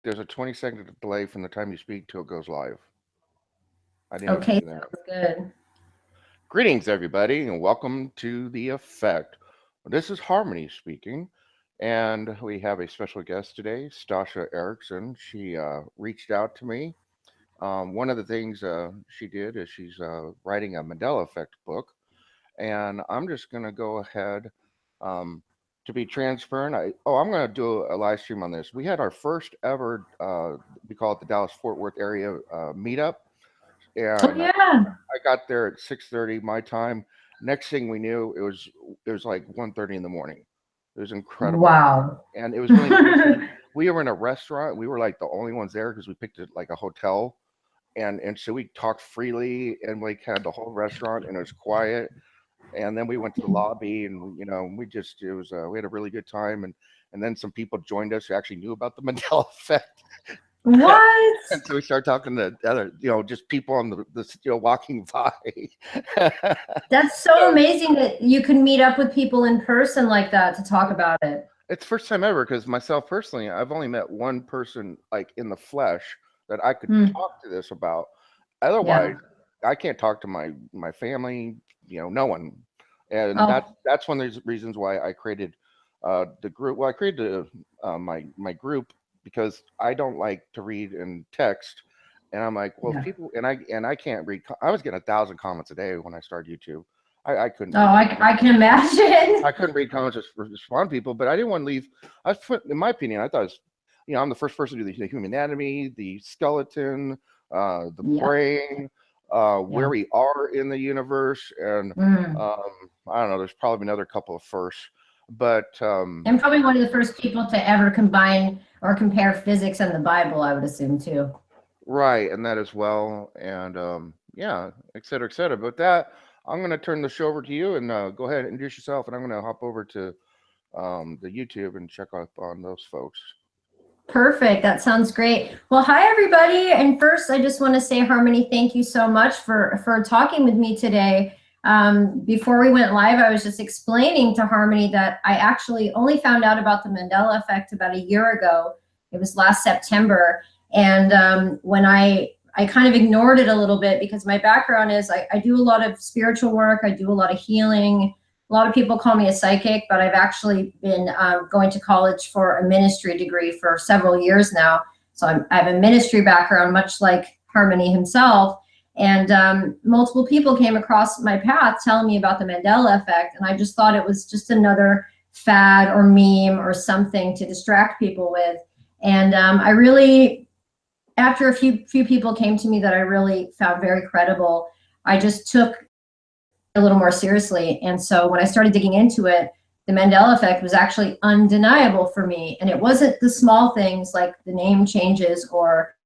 there's a 20-second delay from the time you speak till it goes live. I didn't even Okay, do that. sounds good. Greetings, everybody, and welcome to The Effect. This is Harmony speaking, and we have a special guest today, Stasha Eriksen. She reached out to me. One of the things she did is she's writing a Mandela Effect book, and I'm just going to go ahead um, to be transparent. I'm going to do a live stream on this. We had our first ever, we call it the Dallas Fort Worth area meetup, Oh and yeah. I got there at 6:30 my time. Next thing we knew, it was like 1:30 in the morning. It was incredible, Wow. and it was really interesting. We were in a restaurant. We were like the only ones there because we picked it like a hotel, and so we talked freely, and we had the whole restaurant, and it was quiet. And then we went to the lobby, and we just it was we had a really good time, and then some people joined us who actually knew about the Mandela effect. What? And so we started talking to other, just people on the walking by. That's so So amazing that you can meet up with people in person like that to talk about it. it's first time ever because myself personally, I've only met one person like in the flesh that I could Hmm. talk to this about. Otherwise, Yeah. I can't talk to my family, no one. And Oh, that's one of the reasons why I created the group. Well, I created my group because I don't like to read in text. And I'm like, well, if yeah. people and I can't read. I was getting 1,000 comments a day when I started YouTube. I couldn't Oh, read I comments. can imagine. I couldn't read comments just for respond to people, but I didn't want to leave. In my opinion, I thought it was, I'm the first person to do the human anatomy, the skeleton, the Yeah. brain, where Yeah. we are in the universe, and Mm. I don't know. There's probably another couple of firsts, but And probably one of the first people to ever combine or compare physics and the Bible, I would assume too. right, and that as well, and yeah, et cetera, et cetera. But that, I'm going to turn the show over to you and go ahead and introduce yourself, and I'm going to hop over to the YouTube and check up on those folks. Perfect. That sounds great. Well, hi everybody. And first, I just want to say, Harmony, thank you so much for talking with me today. Before we went live, I was just explaining to Harmony that I actually only found out about the Mandela effect about a year ago. It was last September, and when I kind of ignored it a little bit because my background is I do a lot of spiritual work. I do a lot of healing. A lot of people call me a psychic, but I've actually been going to college for a ministry degree for several years now. So I have a ministry background, much like Harmony himself. And multiple people came across my path telling me about the Mandela effect. And I just thought it was just another fad or meme or something to distract people with. And I really, after a few people came to me that I really found very credible, I just took a little more seriously. And so when I started digging into it, the Mandela effect was actually undeniable for me. And it wasn't the small things like the name changes or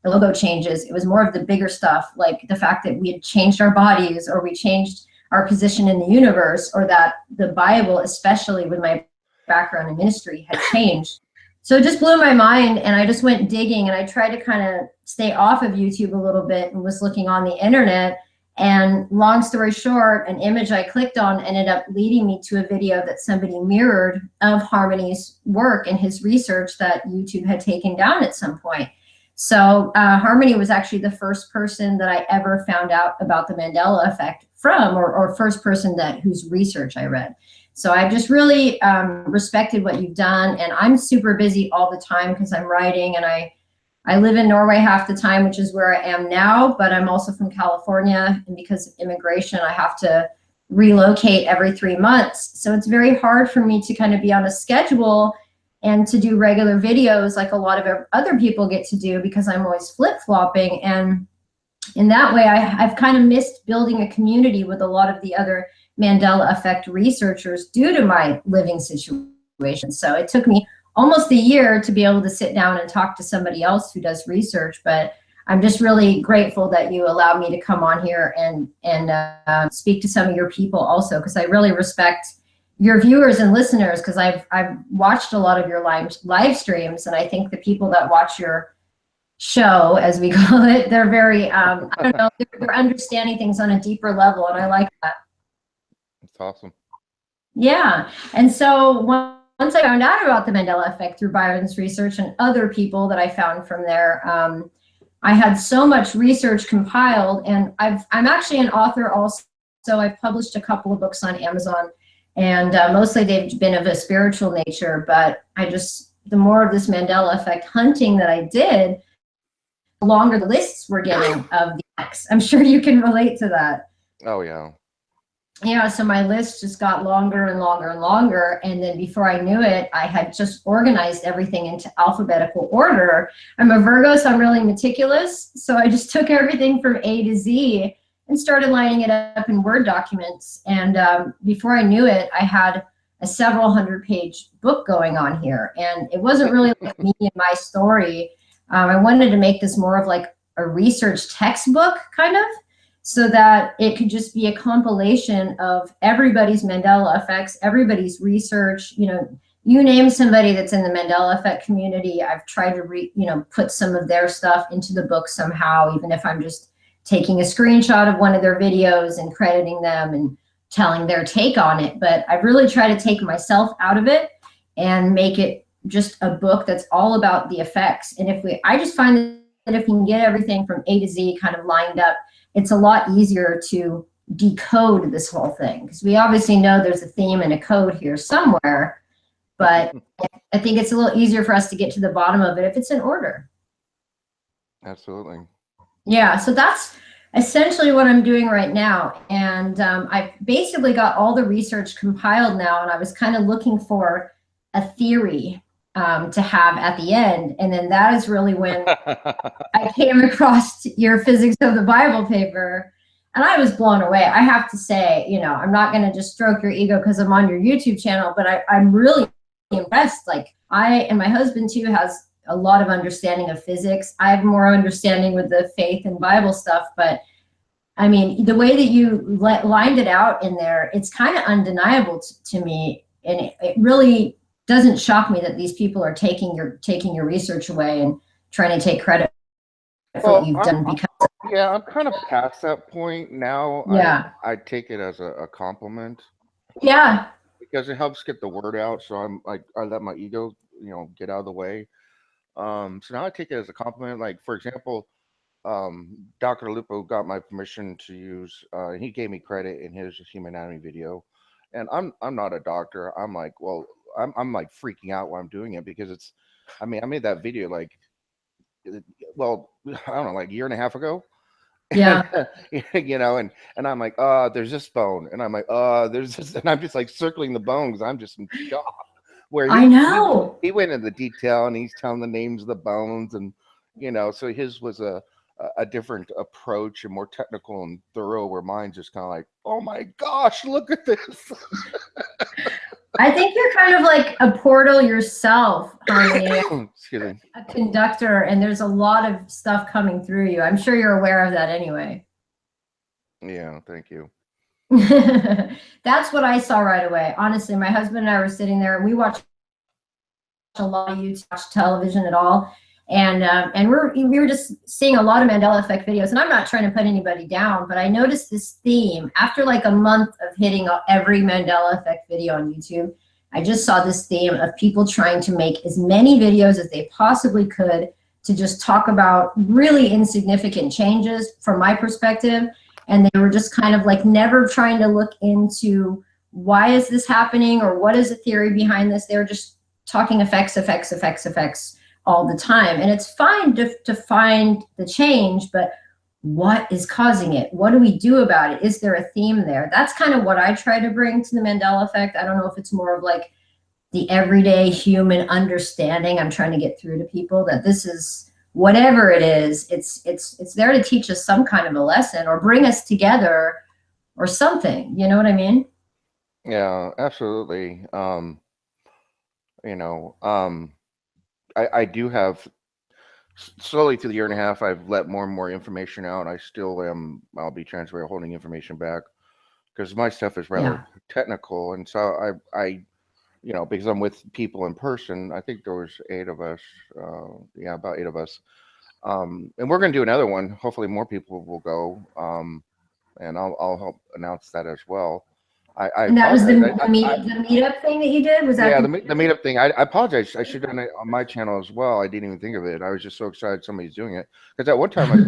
the logo changes. It was more of the bigger stuff, like the fact that we had changed our bodies or we changed our position in the universe, or that the Bible, especially with my background in ministry, had changed. So it just blew my mind, and I just went digging, and I tried to kind of stay off of YouTube a little bit and was looking on the internet. And long story short, an image I clicked on ended up leading me to a video that somebody mirrored of Harmony's work and his research that YouTube had taken down at some point. So Harmony was actually the first person that I ever found out about the Mandela effect from, or first person whose research I read. So I've just really respected what you've done, and I'm super busy all the time because I'm writing, and I live in Norway half the time, which is where I am now, but I'm also from California, and because of immigration, I have to relocate every 3 months. So it's very hard for me to kind of be on a schedule and to do regular videos like a lot of other people get to do, because I'm always flip-flopping. And in that way, I've kind of missed building a community with a lot of the other Mandela effect researchers due to my living situation. So it took me almost a year to be able to sit down and talk to somebody else who does research. But I'm just really grateful that you allowed me to come on here and speak to some of your people also, because I really respect your viewers and listeners, because I've watched a lot of your live streams, and I think the people that watch your show, as we call it, they're very I don't know, they're understanding things on a deeper level, and I like that. It's awesome. Yeah. And so one once I found out about the Mandela effect through Byron's research and other people that I found from there, I had so much research compiled, and I'm actually an author also. So I've published a couple of books on Amazon, and mostly they've been of a spiritual nature. But the more of this Mandela effect hunting that I did, the longer the lists were getting of the effects. I'm sure you can relate to that. Oh yeah. Yeah, so my list just got longer and longer and longer. And then before I knew it, I had just organized everything into alphabetical order. I'm a Virgo, so I'm really meticulous. So I just took everything from A to Z and started lining it up in Word documents. And before I knew it, I had a several hundred-page book going on here. And it wasn't really like me and my story. I wanted to make this more of like a research textbook, kind of, so that it could just be a compilation of everybody's Mandela effects, everybody's research. You name somebody that's in the Mandela effect community, I've tried to put some of their stuff into the book somehow, even if I'm just taking a screenshot of one of their videos and crediting them and telling their take on it. But I've really tried to take myself out of it and make it just a book that's all about the effects. And I just find that if we can get everything from A to Z kind of lined up, it's a lot easier to decode this whole thing, because we obviously know there's a theme and a code here somewhere, but I think it's a little easier for us to get to the bottom of it if it's in order. Absolutely. Yeah, so that's essentially what I'm doing right now. And I've basically got all the research compiled now, and I was kind of looking for a theory to have at the end. And then that is really when I came across your Physics of the Bible paper, and I was blown away. I have to say, I'm not going to just stroke your ego because I'm on your YouTube channel, but I'm really impressed. Like, and my husband too has a lot of understanding of physics. I have more understanding with the faith and Bible stuff, but I mean, the way that you lined it out in there, it's kind of undeniable to me, and it really doesn't shock me that these people are taking your research away and trying to take credit for what Well, you've done, because yeah, I'm kind of past that point now. yeah, I take it as a compliment yeah, because it helps get the word out. So I'm like, I let my ego, get out of the way. So now I take it as a compliment. Like, for example, Dr. Lupo got my permission to use, he gave me credit in his human anatomy video. And I'm not a doctor. I'm like, well, I'm like freaking out while I'm doing it because I mean, I made that video like, uh, well, I don't know, like a year and a half ago. And yeah. and I'm like, there's this bone, and I'm like, there's this, and I'm just like circling the bones. I'm just in shock. Where I know. he went into detail and he's telling the names of the bones, and so his was a different approach and more technical and thorough. Where mine's just kind of like, oh my gosh, look at this. I think you're kind of like a portal yourself, Harmony, Excuse me. a conductor, and there's a lot of stuff coming through you. I'm sure you're aware of that anyway. Yeah, thank you. That's what I saw right away. Honestly, my husband and I were sitting there, and we watched a lot of YouTube, watch television at all, and we were just seeing a lot of Mandela effect videos. And I'm not trying to put anybody down, but I noticed this theme after like a month of hitting every Mandela effect video on YouTube. I just saw this theme of people trying to make as many videos as they possibly could to just talk about really insignificant changes from my perspective. And they were just kind of like never trying to look into why is this happening or what is the theory behind this. They were just talking effects, effects, effects, effects all the time. And it's fine to find the change, but what is causing it? What do we do about it? Is there a theme there? That's kind of what I try to bring to the Mandela effect. I don't know if it's more of like the everyday human understanding I'm trying to get through to people, that this is whatever it is, it's there to teach us some kind of a lesson or bring us together or something. You know what I mean? Yeah, absolutely. You know, I do have slowly through the year and a half, I've let more and more information out. I still am. I'll be transferring, holding information back because my stuff is Yeah. rather technical, and so because I'm with people in person. I think there was 8 of us. Yeah, about 8 of us. And we're going to do another one. Hopefully, more people will go. And I'll help announce that as well. I And that was apologize. the meetup thing that you did? Was that Yeah, the the meetup thing. I apologize. I should have done it on my channel as well. I didn't even think of it. I was just so excited somebody's doing it because at one time I was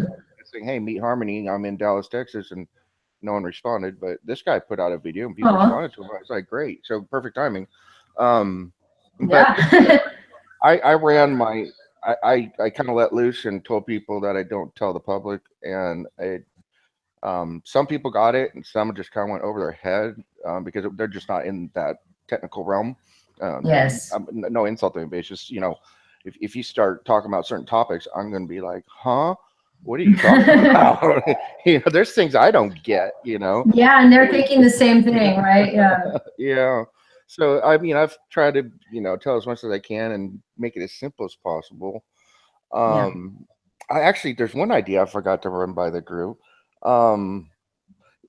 saying, "Hey, meet Harmony. I'm in Dallas, Texas," and no one responded. But this guy put out a video and people Oh, responded to him. I was like, "Great!" So perfect timing. Um, but yeah. I ran my I kind of let loose and told people that I don't tell the public, and some people got it, and some just kind of went over their head because they're just not in that technical realm. Yes. No insult to anybody. It's just if you start talking about certain topics, I'm going to be like, "Huh? What are you talking about?" There's things I don't get. Yeah, and they're thinking the same thing, right? Yeah. Yeah. So I mean, I've tried to tell as much as I can and make it as simple as possible. Yeah. Um, I actually there's one idea I forgot to run by the group. Um,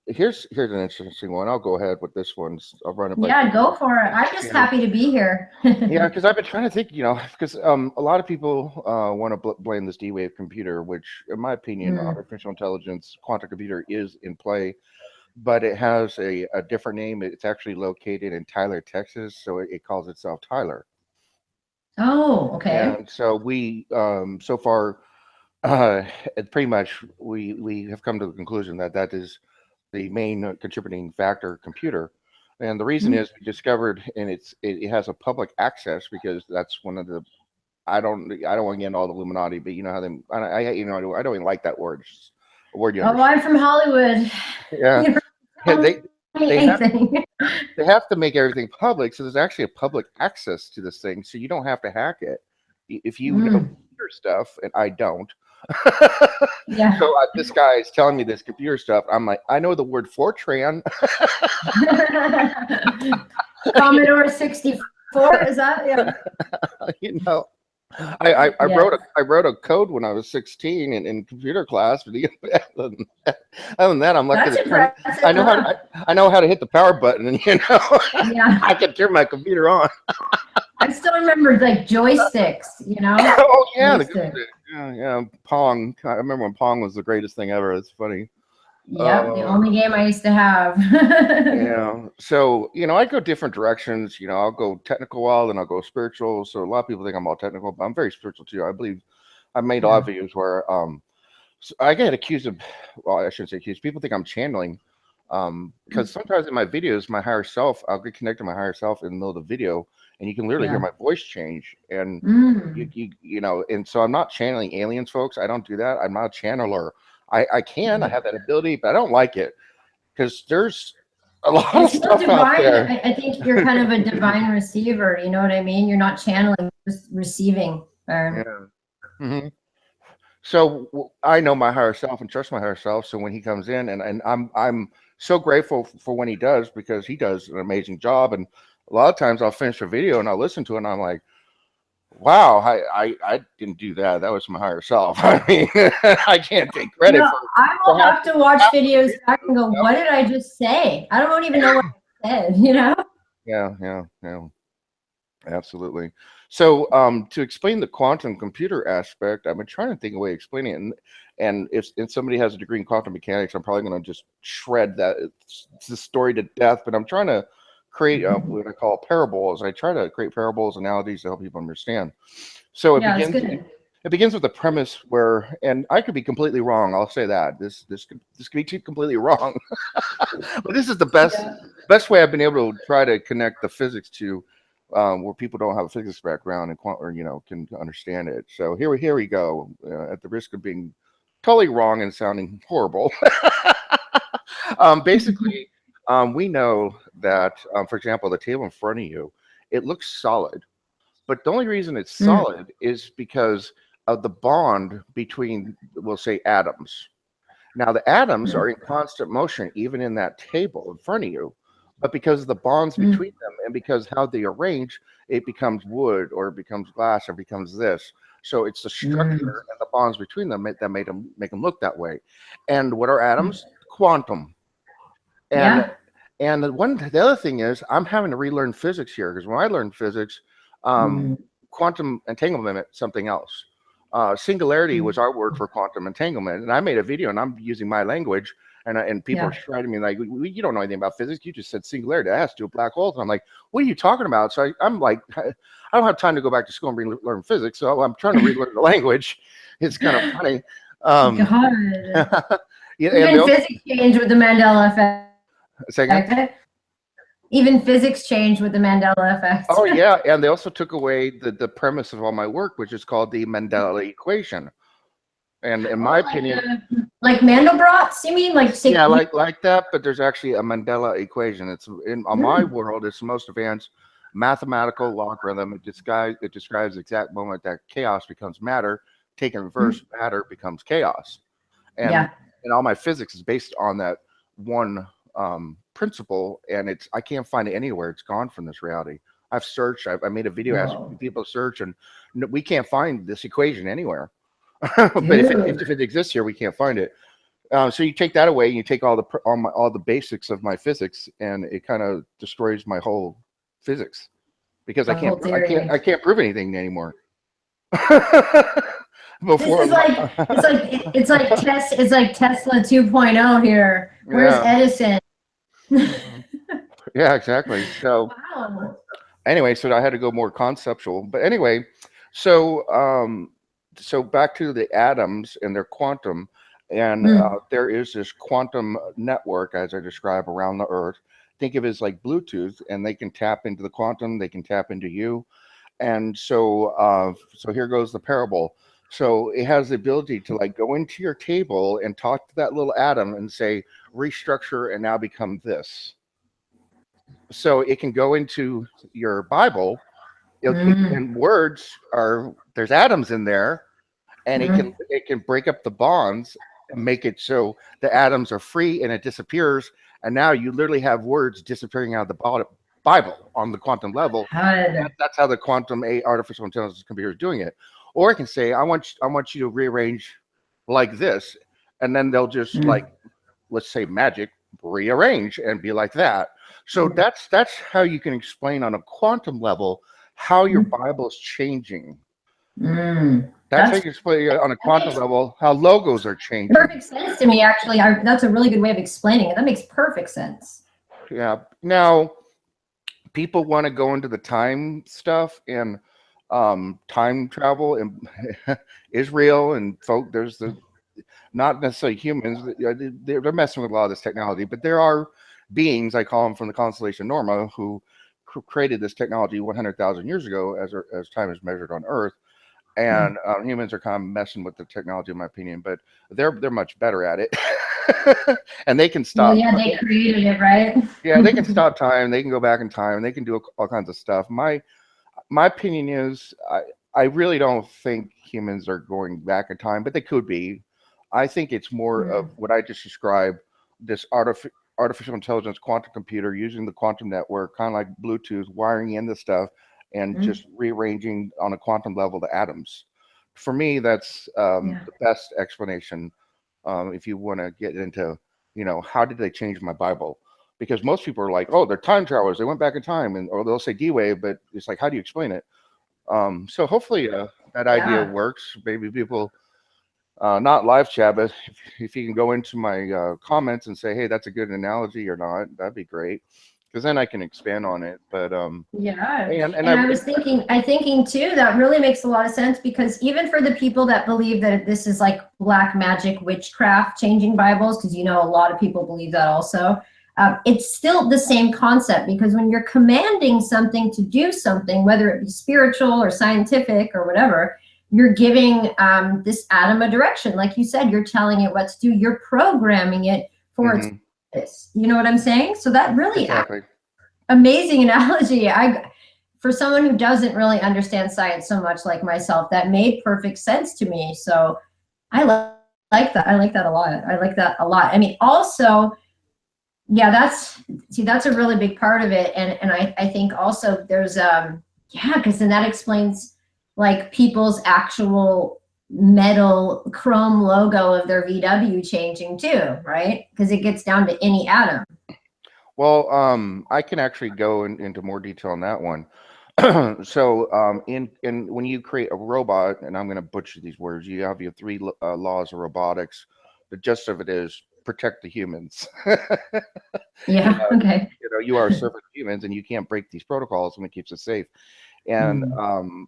here's an interesting one. I'll go ahead with this one. I'll run it by Yeah, people. go for it. I'm just Yeah, happy to be here. yeah, because I've been trying to think, because a lot of people want to blame this D-wave computer, which, in my opinion, Mm. artificial intelligence, quantum computer is in play, but it has a different name. It's actually located in Tyler, Texas, so it calls itself Tyler. Oh, okay. And so we, so far, pretty much we have come to the conclusion that that is the main contributing factor computer. And the reason Mm. is we discovered, and it has a public access because that's one of the I don't want to get into all the Illuminati, but you know how they I don't even like that word. It's just a word you Oh, understand. I'm from Hollywood. Yeah, You don't yeah, tell me they have anything. they have to make everything public, so there's actually a public access to this thing, so you don't have to hack it. If you know Mm. computer stuff, and I don't, Yeah. so this guy is telling me this computer stuff. I'm like, I know the word Fortran. Commodore 64, is that? Yeah. you know, I wrote Yes. I wrote a code when I was 16 in computer class. But other than that, I'm lucky That's to turn. impressive, huh? I know how to hit the power button, and Yeah. I can turn my computer on. I still remember like joysticks, Oh yeah, the good joystick. stick. Yeah, yeah, Pong. I remember when Pong was the greatest thing ever. It's funny. Yep, the Uh, only game I used to have. yeah. So I go different directions. I'll go technical while, then I'll go spiritual. So a lot of people think I'm all technical, but I'm very spiritual too. I believe I made a lot of Yeah. videos where so I get accused of, well, I shouldn't say accused. People think I'm channeling, because sometimes in my videos, my higher self, I'll get connected to my higher self in the middle of the video, and you can literally hear Yeah. my voice change, and Mm. and so I'm not channeling aliens, folks. I don't do that. I'm not a channeler. I have that ability, but I don't like it because there's a lot of It's more stuff out divine. there. I think you're kind of a divine receiver. You know what I mean? You're not channeling, just receiving. Yeah. hmm So I know my higher self and trust my higher self. So when he comes in, and I'm so grateful for when he does, because he does an amazing job. And a lot of times I'll finish a video and I'll listen to it and I'm like, wow, I didn't do that. That was my higher self. I mean, I can't take credit I will for have to watch half the videos back and video. go, what did I just say? I don't even know what I said? Yeah, yeah, yeah. Absolutely. So, to explain the quantum computer aspect, I've been trying to think of a way of explaining it. And if somebody has a degree in quantum mechanics, I'm probably going to just shred that it's the story to death. But I'm trying to create what I call parables. I try to create parables, analogies to help people understand. So Yeah, it's good. it begins with a premise where, and I could be completely wrong. I'll say that this could be completely wrong, but this is the Yeah. best way I've been able to try to connect the physics to where people don't have a physics background and or can understand it. So here we go. At the risk of being totally wrong and sounding horrible, basically, we know that, for example, the table in front of you, it looks solid, but the only reason it's Mm, solid is because of the bond between, we'll say, atoms. Now, the atoms mm, are in constant motion, even in that table in front of you. But because of the bonds mm, between them and because how they arrange, it becomes wood or it becomes glass or becomes this. So it's the mm. structure and the bonds between them that make them look that way. And what are atoms? Quantum. And Yeah. the other thing is, I'm having to relearn physics here because when I learned physics, Mm, quantum entanglement meant something else. Singularity was mm. our word for quantum entanglement, and I made a video and I'm using my language. And people are Yeah. shredding me like, you don't know anything about physics. You just said singularity. I asked you a black hole. And I'm like, what are you talking about? So I'm like, I don't have time to go back to school and relearn physics. So I'm trying to relearn the language. It's kind of funny. Um, God. yeah, and Even they'll physics changed with the Mandela effect. say again. Even physics changed with the Mandela effect. Oh yeah, and they also took away the premise of all my work, which is called the Mandela equation. And in my Oh, opinion, like Mandelbrot's, you mean? Like, yeah, you, like that, but there's actually a Mandela equation. It's in on my mm, world, it's the most advanced mathematical logarithm. It describes the exact moment that chaos becomes matter. Taken reverse, mm, matter becomes chaos. And yeah. and all my physics is based on that one principle, and I can't find it anywhere. It's gone from this reality. I've searched. I made a video asking Whoa. people to search, and we can't find this equation anywhere. But Dude. if it exists here, we can't find it. So you take that away, and you take all the basics of my physics, and it kind of destroys my whole physics because The whole I theory. can't prove anything anymore. This Before is like it's like Tesla 2.0 here. Where's yeah, Edison? yeah, exactly. So Wow. anyway, so I had to go more conceptual. But anyway, so so back to the atoms and their quantum, and Mm, there is this quantum network as I describe around the Earth. Think of it as like Bluetooth, and they can tap into the quantum. They can tap into you, and so here goes the parable. So it has the ability to like go into your table and talk to that little atom and say restructure and now become this. So it can go into your Bible, mm, and words are there's atoms in there, and mm. it can break up the bonds and make it so the atoms are free and it disappears, and now you literally have words disappearing out of the Bible on the quantum level. God. That's how the quantum artificial intelligence computer is doing it. Or it can say, I want you to rearrange like this, and then they'll just like, Mm, let's say magic, rearrange and be like that. So mm, that's how you can explain on a quantum level how your mm, Bible is changing. mm. That's how you explain on a That quantum makes level how logos are changing. perfect sense to me, actually. That's a really good way of explaining it. That makes perfect sense. Yeah. Now people want to go into the time stuff, and time travel and Israel and folk. There's the not necessarily humans. They're messing with a lot of this technology, but there are beings, I call them, from the constellation Norma, who created this technology 100,000 years ago, as time is measured on Earth. Mm. And humans are kind of messing with the technology, in my opinion, but they're much better at it, and they can Well, stop. yeah, they created it, right? Yeah, they can stop time. They can go back in time. And they can do all kinds of stuff. My opinion is I really don't think humans are going back in time, but they could be. I think it's more of Mm, what I just described, this artificial intelligence quantum computer using the quantum network, kind of like Bluetooth, wiring in the stuff and mm, just rearranging on a quantum level the atoms. For me, that's yeah. the best explanation. If you want to get into, how did they change my Bible? Because most people are like, oh, they're time travelers. They went back in time, and or they'll say D-Wave, but it's like, how do you explain it? So hopefully that idea Yeah. works. Maybe people, not live chat, but if you can go into my comments and say, hey, that's a good analogy or not, that'd be great. Because then I can expand on it. But Yeah. and And I thinking too, that really makes a lot of sense because even for the people that believe that this is like black magic witchcraft changing Bibles, because a lot of people believe that also, it's still the same concept because when you're commanding something to do something, whether it be spiritual or scientific or whatever, you're giving this atom a direction. Like you said, you're telling it what to do, you're programming it for its hmm purpose. You know what I'm saying? So that really exactly. amazing analogy. For someone who doesn't really understand science so much like myself, that made perfect sense to me. So I like that. I like that a lot. I like that a lot. I mean, also, yeah, that's a really big part of it. And I think also there's yeah, because then that explains like people's actual metal chrome logo of their VW changing too, right? Because it gets down to any atom. Well, I can actually go into more detail on that one. So, in when you create a robot, and I'm going to butcher these words, you have your three laws of robotics. The gist of it is protect the humans. you Yeah. know, Okay. you are a servant of humans, and you can't break these protocols, and it keeps us safe. And Mm.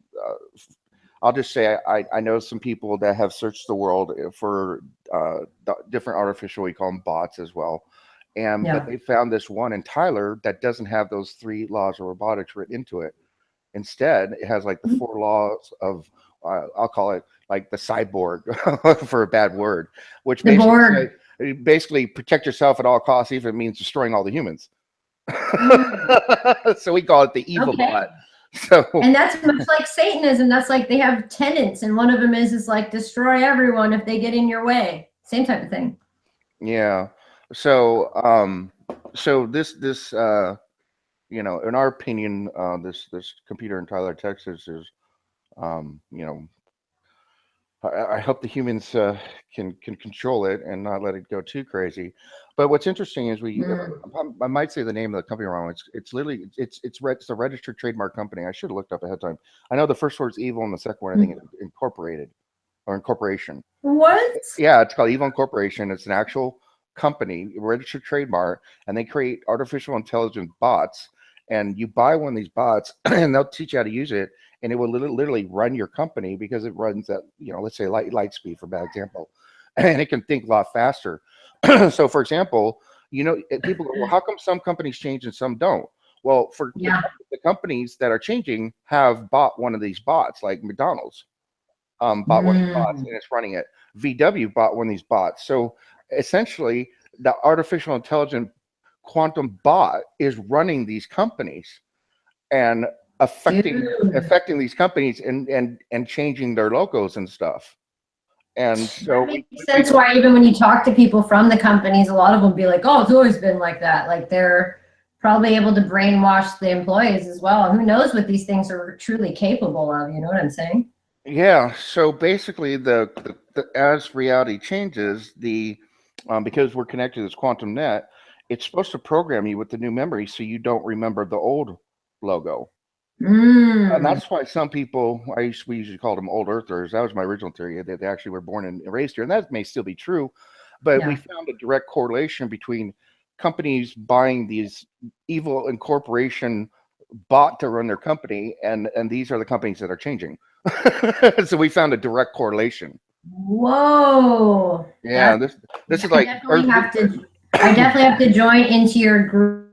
I'll just say I know some people that have searched the world for different artificial, we call them bots as well. And but Yeah. they found this one in Tyler that doesn't have those three laws of robotics written into it. Instead, it has like the four laws of I'll call it like the cyborg for a bad word, which The basically say Borg. basically protect yourself at all costs, even if it means destroying all the humans. Mm. So we call it the evil bot. Okay. So And that's much like Satanism. That's like they have tenets, and one of them is like destroy everyone if they get in your way. Same type of thing. yeah. So so this in our opinion, this computer in Tyler, Texas is you know I hope the humans can control it and not let it go too crazy. But what's interesting is Mm. I might say the name of the company wrong. It's literally it's a registered trademark company. I should have looked up ahead of time. I know the first word is evil and the second one I think is incorporated or incorporation. What? Yeah, it's called Evil Corporation. It's an actual company, registered trademark, and they create artificial intelligence bots. And you buy one of these bots, and they'll teach you how to use it, and it will literally run your company because it runs at let's say light speed for bad example, and it can think a lot faster. So, for example, people go, well, how come some companies change and some don't? Well, for Yeah. the companies that are changing have bought one of these bots, like McDonald's bought one of these bots Mm. and it's running it. VW bought one of these bots. So essentially, the artificial intelligent quantum bot is running these companies and Dude. affecting these companies and changing their logos and stuff. And That so makes we sense why even when you talk to people from the companies, a lot of them be like, oh, it's always been like that. Like they're probably able to brainwash the employees as well. Who knows what these things are truly capable of? You know what I'm saying? yeah. So basically, the as reality changes, the because we're connected to this quantum net, it's supposed to program you with the new memory so you don't remember the old logo. And Mm. that's why some people, we usually called them old earthers. That was my original theory that they actually were born and raised here. And that may still be true. But we Yeah. found a direct correlation between companies buying these evil incorporation bought to run their company. And these are the companies that are changing. So we found a direct correlation. Whoa. Yeah. That's This is I like definitely Earth. have to I definitely have to join into your group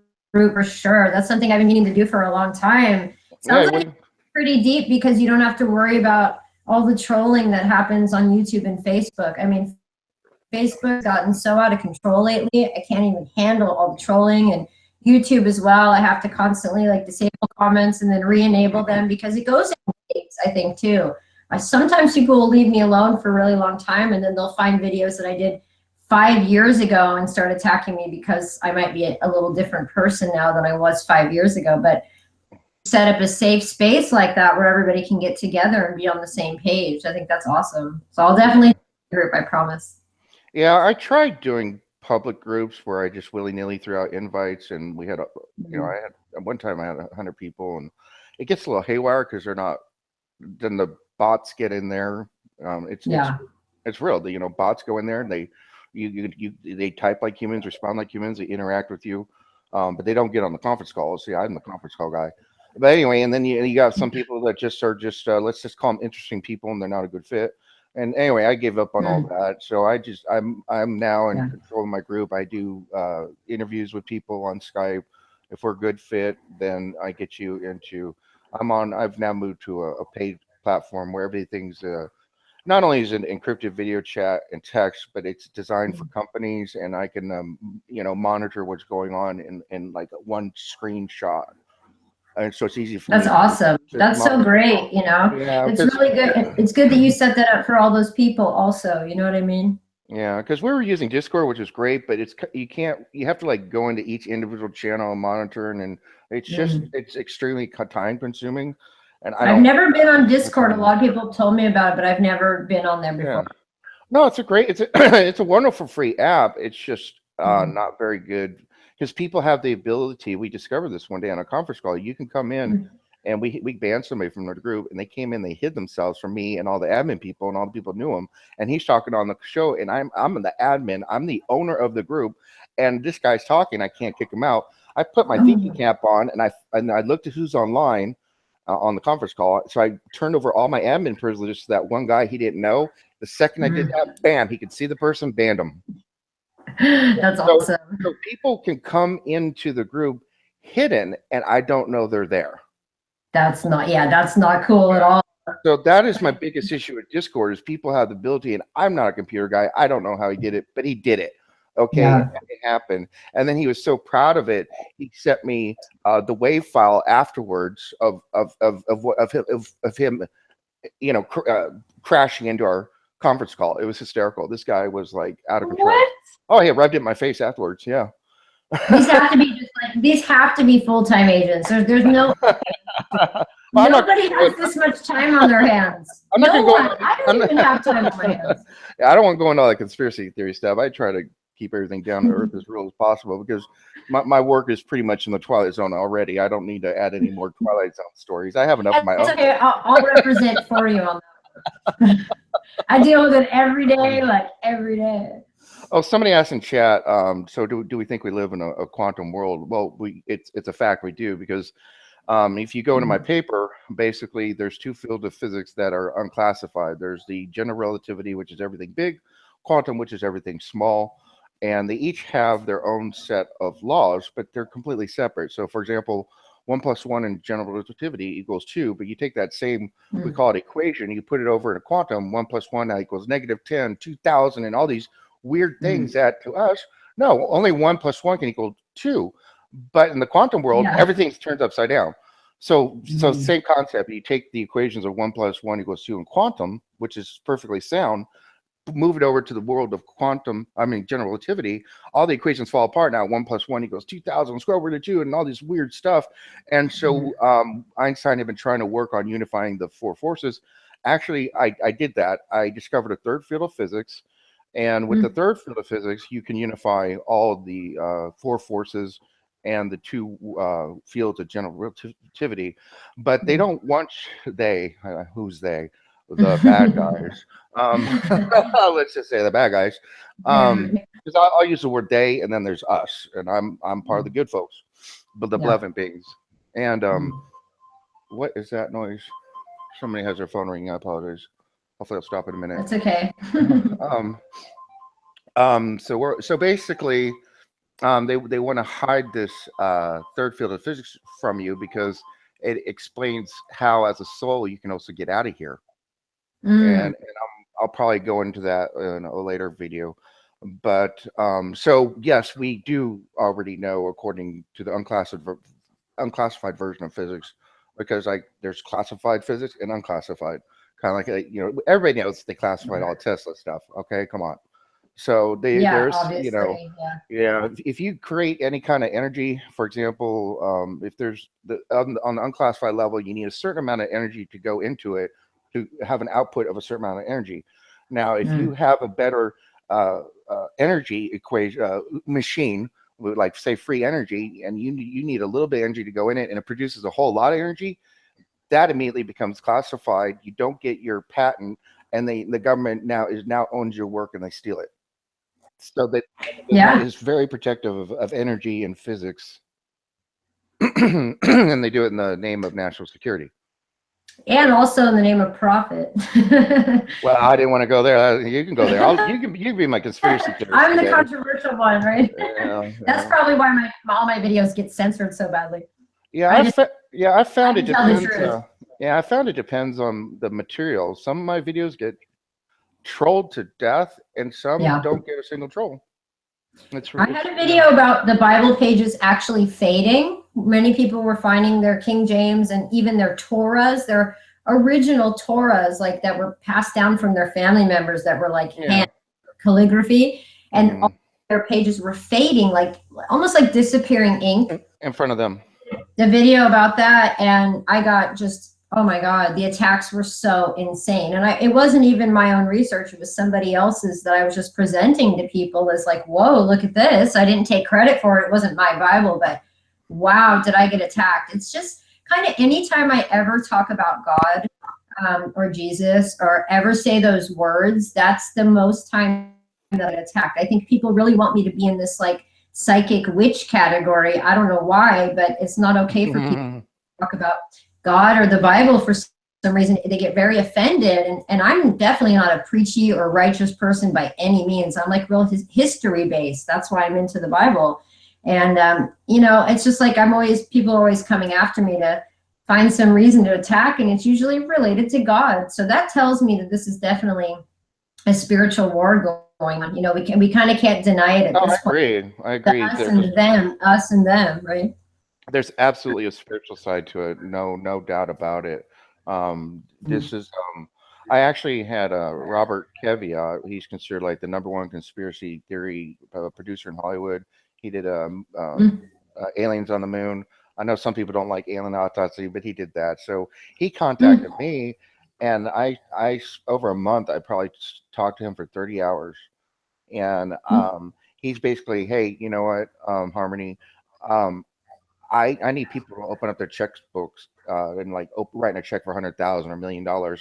for sure. That's something I've been meaning to do for a long time. Yeah. Sounds like pretty deep because you don't have to worry about all the trolling that happens on YouTube and Facebook. I mean, Facebook's gotten so out of control lately. I can't even handle all the trolling, and YouTube as well. I have to constantly like disable comments and then re-enable them because it goes in waves, I think too. Sometimes people will leave me alone for a really long time and then they'll find videos that I did 5 years ago and start attacking me because I might be a little different person now than I was 5 years ago. But set up a safe space like that where everybody can get together and be on the same page. I think that's awesome. So I'll definitely group, I promise. Yeah, I tried doing public groups where I just willy nilly threw out invites, and we had, I had at one time I had 100 people, and it gets a little haywire because they're not. Then the bots get in there. It's Yeah. it's real. Bots go in there and they type like humans, respond like humans, they interact with you, but they don't get on the conference call. See, I'm the conference call guy. But anyway, and then you got some people that just are just let's just call them interesting people, and they're not a good fit. And anyway, I gave up on all Mm. that. So I'm now in Yeah. control of my group. I do interviews with people on Skype. If we're a good fit, then I get you into. I've now moved to a paid platform where everything's not only is it encrypted video chat and text, but it's designed for companies, and I can monitor what's going on in like one screenshot, and so it's easy for That's me awesome. to That's so monitor. great, you know. Yeah, It's because really good. It's good that you set that up for all those people also, you know what I mean? yeah, because we were using Discord, which is great, but you have to like go into each individual channel and monitor, and Mm. it's extremely time consuming, and I I've don't never been on have Discord. A time. lot of people have told me about it, but I've never been on there before. Yeah. No, it's a it's a wonderful free app. It's just Mm. not very good because people have the ability. We discovered this one day on a conference call. You can come in and we banned somebody from the group, and they came in, they hid themselves from me and all the admin people, and all the people knew him. And he's talking on the show, and I'm the admin, I'm the owner of the group, and this guy's talking, I can't kick him out. I put my thinking cap on, and I looked at who's online on the conference call. So I turned over all my admin privileges to that one guy he didn't know. The second I did that, bam, he could see the person, banned him. That's awesome. So people can come into the group hidden, and I don't know they're there. That's not cool at all. So that is my biggest issue with Discord is people have the ability, and I'm not a computer guy. I don't know how he did it, but he did it. Okay, Yeah. it happened, and then he was so proud of it. He sent me the WAV file afterwards of him, you know, crashing into our conference call. It was hysterical. This guy was like out of control. What? Oh, he rubbed it in my face afterwards. Yeah. These have to be full-time agents. There's no nobody has this much time on their hands. I don't even have time on my hands. I don't want to go into all that conspiracy theory stuff. I try to keep everything down to earth as real as possible because my work is pretty much in the Twilight Zone already. I don't need to add any more Twilight Zone stories. I have enough of my own. Okay, I'll represent for you on that. I deal with it every day, like every day. Oh, somebody asked in chat, so do we think we live in a quantum world? Well, it's a fact we do, because if you go into my paper, basically there's two fields of physics that are unclassified. There's the general relativity, which is everything big, quantum, which is everything small, and they each have their own set of laws, but they're completely separate. So for example, 1 + 1 in general relativity equals 2, but you take that same, we call it equation, you put it over in a quantum, 1 + 1 now equals -10, 2000, and all these weird things that to us, no, only 1 + 1 can equal 2. But in the quantum world, everything turns upside down. So same concept. You take the equations of 1 + 1 = 2 in quantum, which is perfectly sound, move it over to the world of general relativity, all the equations fall apart now. 1 + 1 = 2000 square root of 2 and all this weird stuff. And so Einstein had been trying to work on unifying the four forces. Actually, I did that. I discovered a third field of physics. And with the third field of physics, you can unify all of the four forces and the two fields of general relativity. But they don't want who's they? The bad guys. Let's just say the bad guys. Because I'll use the word they, and then there's us, and I'm part of the good folks, but the benevolent beings. And what is that noise? Somebody has their phone ringing. I apologize. Hopefully I'll stop in a minute. That's okay. So basically, they want to hide this third field of physics from you because it explains how, as a soul, you can also get out of here. And I'll probably go into that in a later video. But so yes, we do already know, according to the unclassified version of physics, because there's classified physics and unclassified. Kind of like, everybody knows they classified all Tesla stuff. Okay, come on. So there's, if you create any kind of energy, for example, if there's on the unclassified level, you need a certain amount of energy to go into it to have an output of a certain amount of energy. Now, if you have a better energy equation machine, with like say free energy, and you need a little bit of energy to go in it, and it produces a whole lot of energy, that immediately becomes classified. You don't get your patent, and the government now owns your work, and they steal it. So that is very protective of energy and physics, and they do it in the name of national security, and also in the name of profit. Well, I didn't want to go there. You can go there. You can be my conspiracy theorist. I'm the controversial one, right? That's probably why all my videos get censored so badly. I found it depends. I found it depends on the material. Some of my videos get trolled to death, and some don't get a single troll. I had a video about the Bible pages actually fading. Many people were finding their King James and even their Torahs, their original Torahs, like that were passed down from their family members that were like hand calligraphy, and all their pages were fading, like almost like disappearing ink in front of them. The video about that, and I got just, oh my God, the attacks were so insane. And it wasn't even my own research. It was somebody else's that I was just presenting to people as like, whoa, look at this. I didn't take credit for it. It wasn't my Bible, but wow, did I get attacked. It's just kind of anytime I ever talk about God or Jesus or ever say those words, that's the most time that I get attacked. I think people really want me to be in this like psychic witch category. I don't know why, but it's not okay for people to talk about God or the Bible for some reason. They get very offended, and I'm definitely not a preachy or righteous person by any means. I'm like real history based. That's why I'm into the Bible. And it's just like people are always coming after me to find some reason to attack, and it's usually related to God. So that tells me that this is definitely a spiritual war going on. We kind of can't deny it at this point. I agree. Us and them, right? There's absolutely a spiritual side to it. No doubt about it. This is I actually had Robert Kevia. He's considered like the #1 conspiracy theory producer in Hollywood. He did Aliens on the Moon. I know some people don't like alien autopsy, but he did that. So he contacted me, and I over a month I probably talked to him for 30 hours, and he's basically, hey, you know what, Harmony, I need people to open up their checkbooks and like writing a check for 100,000 or $1 million,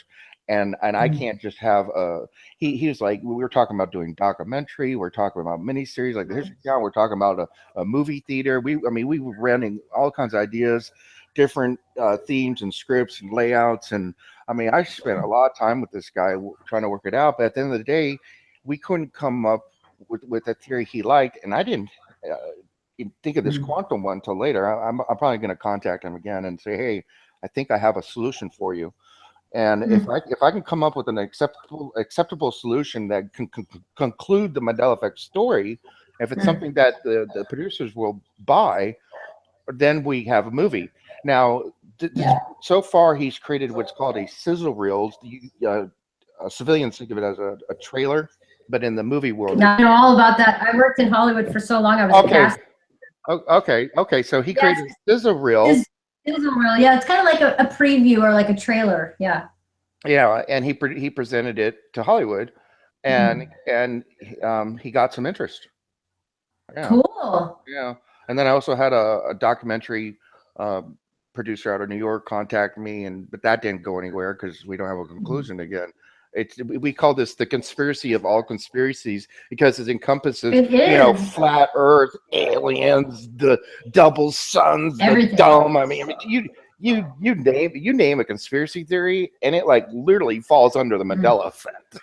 and I can't just have a. He was like, we were talking about doing documentary, we're talking about miniseries like the History Channel, we're talking about a movie theater. We were running all kinds of ideas, different themes and scripts and layouts, and I spent a lot of time with this guy trying to work it out. But at the end of the day, we couldn't come up with a theory he liked, and I didn't. Think of this quantum one until later. I'm probably going to contact him again and say, hey, I think I have a solution for you. And if I can come up with an acceptable solution that can conclude the Mandela effect story, if it's something that the producers will buy, then we have a movie. Now, so far he's created what's called a sizzle reel. Civilians think of it as a trailer, but in the movie world, I know all about that. I worked in Hollywood for so long. I was cast. Okay. So he created sizzle reel. Sizzle reel, yeah. It's kind of like a preview or like a trailer, yeah. Yeah, and he presented it to Hollywood, and he got some interest. Yeah. Cool. Yeah, and then I also had a documentary producer out of New York contact me, but that didn't go anywhere because we don't have a conclusion again. We call this the conspiracy of all conspiracies because it encompasses, flat Earth, aliens, the double suns, everything. The dome. You name a conspiracy theory, and it like literally falls under the Mandela effect.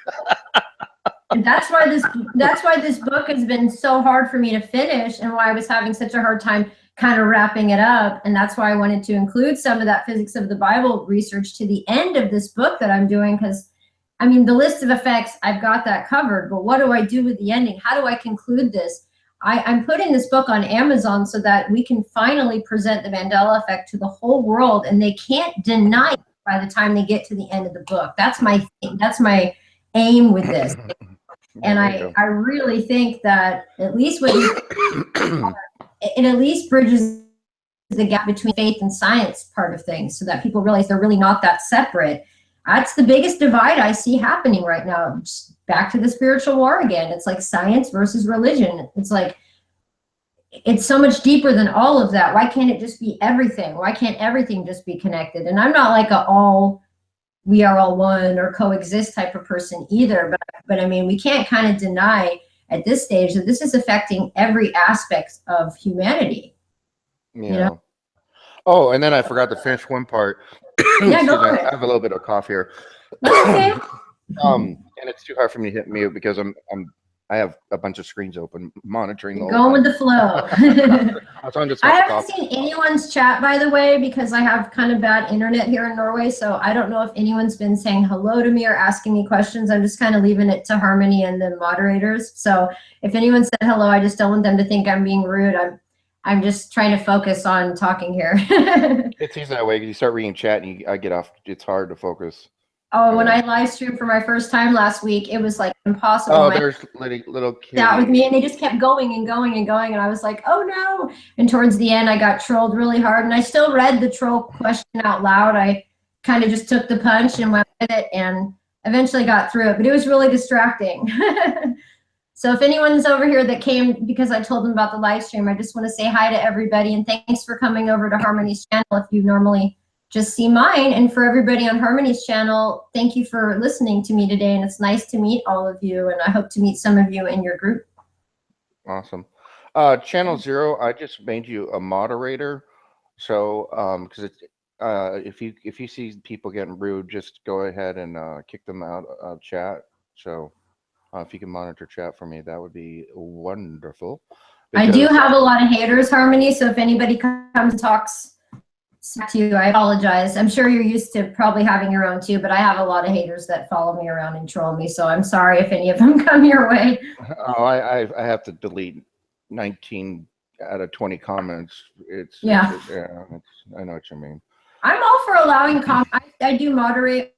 And that's why this book has been so hard for me to finish, and why I was having such a hard time kind of wrapping it up. And that's why I wanted to include some of that physics of the Bible research to the end of this book that I'm doing, because the list of effects, I've got that covered, but what do I do with the ending? How do I conclude this? I'm putting this book on Amazon so that we can finally present the Mandela effect to the whole world, and they can't deny it by the time they get to the end of the book. That's my aim with this. And I really think that at least it at least bridges the gap between faith and science part of things, so that people realize they're really not that separate. That's the biggest divide I see happening right now. Just back to the spiritual war again. It's like science versus religion. It's like, it's so much deeper than all of that. Why can't it just be everything? Why can't everything just be connected? And I'm not like we are all one or coexist type of person either. But we can't kind of deny at this stage that this is affecting every aspect of humanity. Yeah. Oh, and then I forgot to finish one part. Yeah, go for it. I have a little bit of cough here. Okay. And it's too hard for me to hit mute because I have a bunch of screens open monitoring. Going with the flow. I haven't seen anyone's chat, by the way, because I have kind of bad internet here in Norway. So I don't know if anyone's been saying hello to me or asking me questions. I'm just kind of leaving it to Harmony and the moderators. So if anyone said hello, I just don't want them to think I'm being rude. I'm just trying to focus on talking here. It's easy that way because you start reading chat and I get off. It's hard to focus. Oh, when I live streamed for my first time last week, it was like impossible. Oh, there's little kids out with me, and they just kept going and going and going, and I was like, oh no. And towards the end, I got trolled really hard, and I still read the troll question out loud. I kind of just took the punch and went with it, and eventually got through it, but it was really distracting. So if anyone's over here that came because I told them about the live stream, I just want to say hi to everybody, and thanks for coming over to Harmony's channel if you normally just see mine. And for everybody on Harmony's channel, thank you for listening to me today. And it's nice to meet all of you. And I hope to meet some of you in your group. Awesome. Channel Zero, I just made you a moderator. So, because it's if you see people getting rude, just go ahead and kick them out of chat. So, if you can monitor chat for me, that would be wonderful. I do Because have a lot of haters, Harmony. So if anybody comes and talks smack to you, I apologize. I'm sure you're used to probably having your own too, but I have a lot of haters that follow me around and troll me. So I'm sorry if any of them come your way. oh, I have to delete 19 out of 20 comments. Yeah. Yeah, I know what you mean. I'm all for allowing comments. I do moderate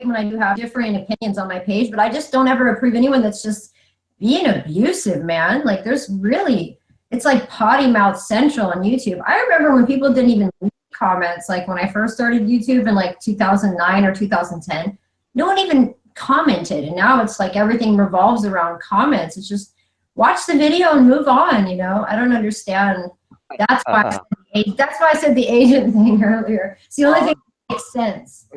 when I do have differing opinions on my page, but I just don't ever approve anyone that's just being abusive, man. Like there's really, it's like potty mouth central on YouTube. I remember when people didn't even leave comments, like when I first started YouTube in like 2009 or 2010, no one even commented. And now it's like everything revolves around comments. It's just watch the video and move on, you know? I don't understand. That's why I said the agent thing earlier. It's the only thing that makes sense.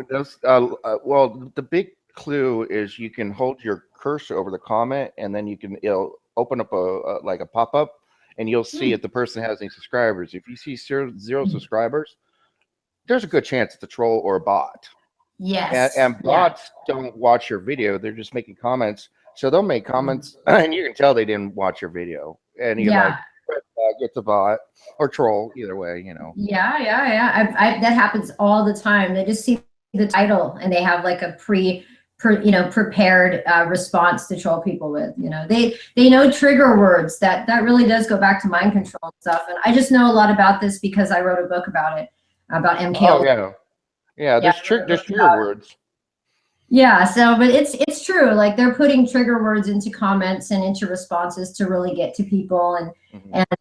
Well, the big clue is you can hold your cursor over the comment, and then it'll open up like a pop up, and you'll see if the person has any subscribers. If you see zero subscribers, there's a good chance it's a troll or a bot. Yes. And bots don't watch your video; they're just making comments. So they'll make comments, and you can tell they didn't watch your video. And you're like, it's a bot or troll, either way, you know. Yeah. That happens all the time. They just see the title and they have like a prepared response to troll people with. You know, they know trigger words. That really does go back to mind control and stuff. And I just know a lot about this because I wrote a book about it, about MK. Oh yeah. There's trigger words. Yeah, so but it's true. Like they're putting trigger words into comments and into responses to really get to people,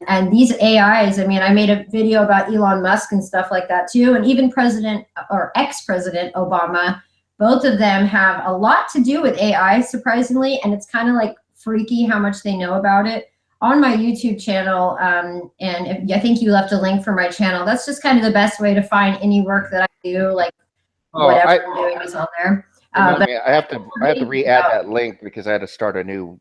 and these AIs. I mean, I made a video about Elon Musk and stuff like that too, and even President or ex-President Obama. Both of them have a lot to do with AI, surprisingly, and it's kind of like freaky how much they know about it. On my YouTube channel, and I think you left a link for my channel. That's just kind of the best way to find any work that I do, like whatever I'm doing is on there. I have to re-add that link because I had to start a new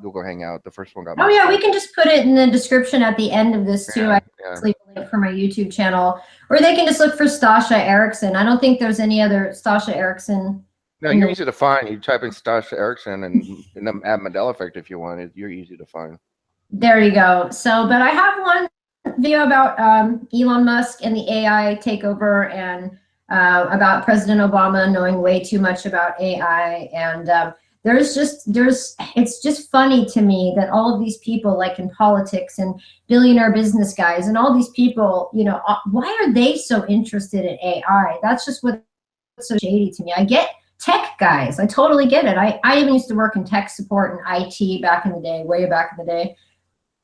Google Hangout. The first one got. Oh yeah, we can just put it in the description at the end of this too. I can leave a link for my YouTube channel, or they can just look for Stasha Eriksen. I don't think there's any other Stasha Eriksen. No, you're easy to find. You type in Stasha Eriksen and add Mandela effect if you want. You're easy to find. There you go. So, but I have one video about Elon Musk and the AI takeover, and about President Obama knowing way too much about AI. And it's just funny to me that all of these people, like in politics and billionaire business guys and all these people, you know, why are they so interested in AI? That's just what's so shady to me. I get tech guys. I totally get it. I even used to work in tech support and IT back in the day, way back in the day.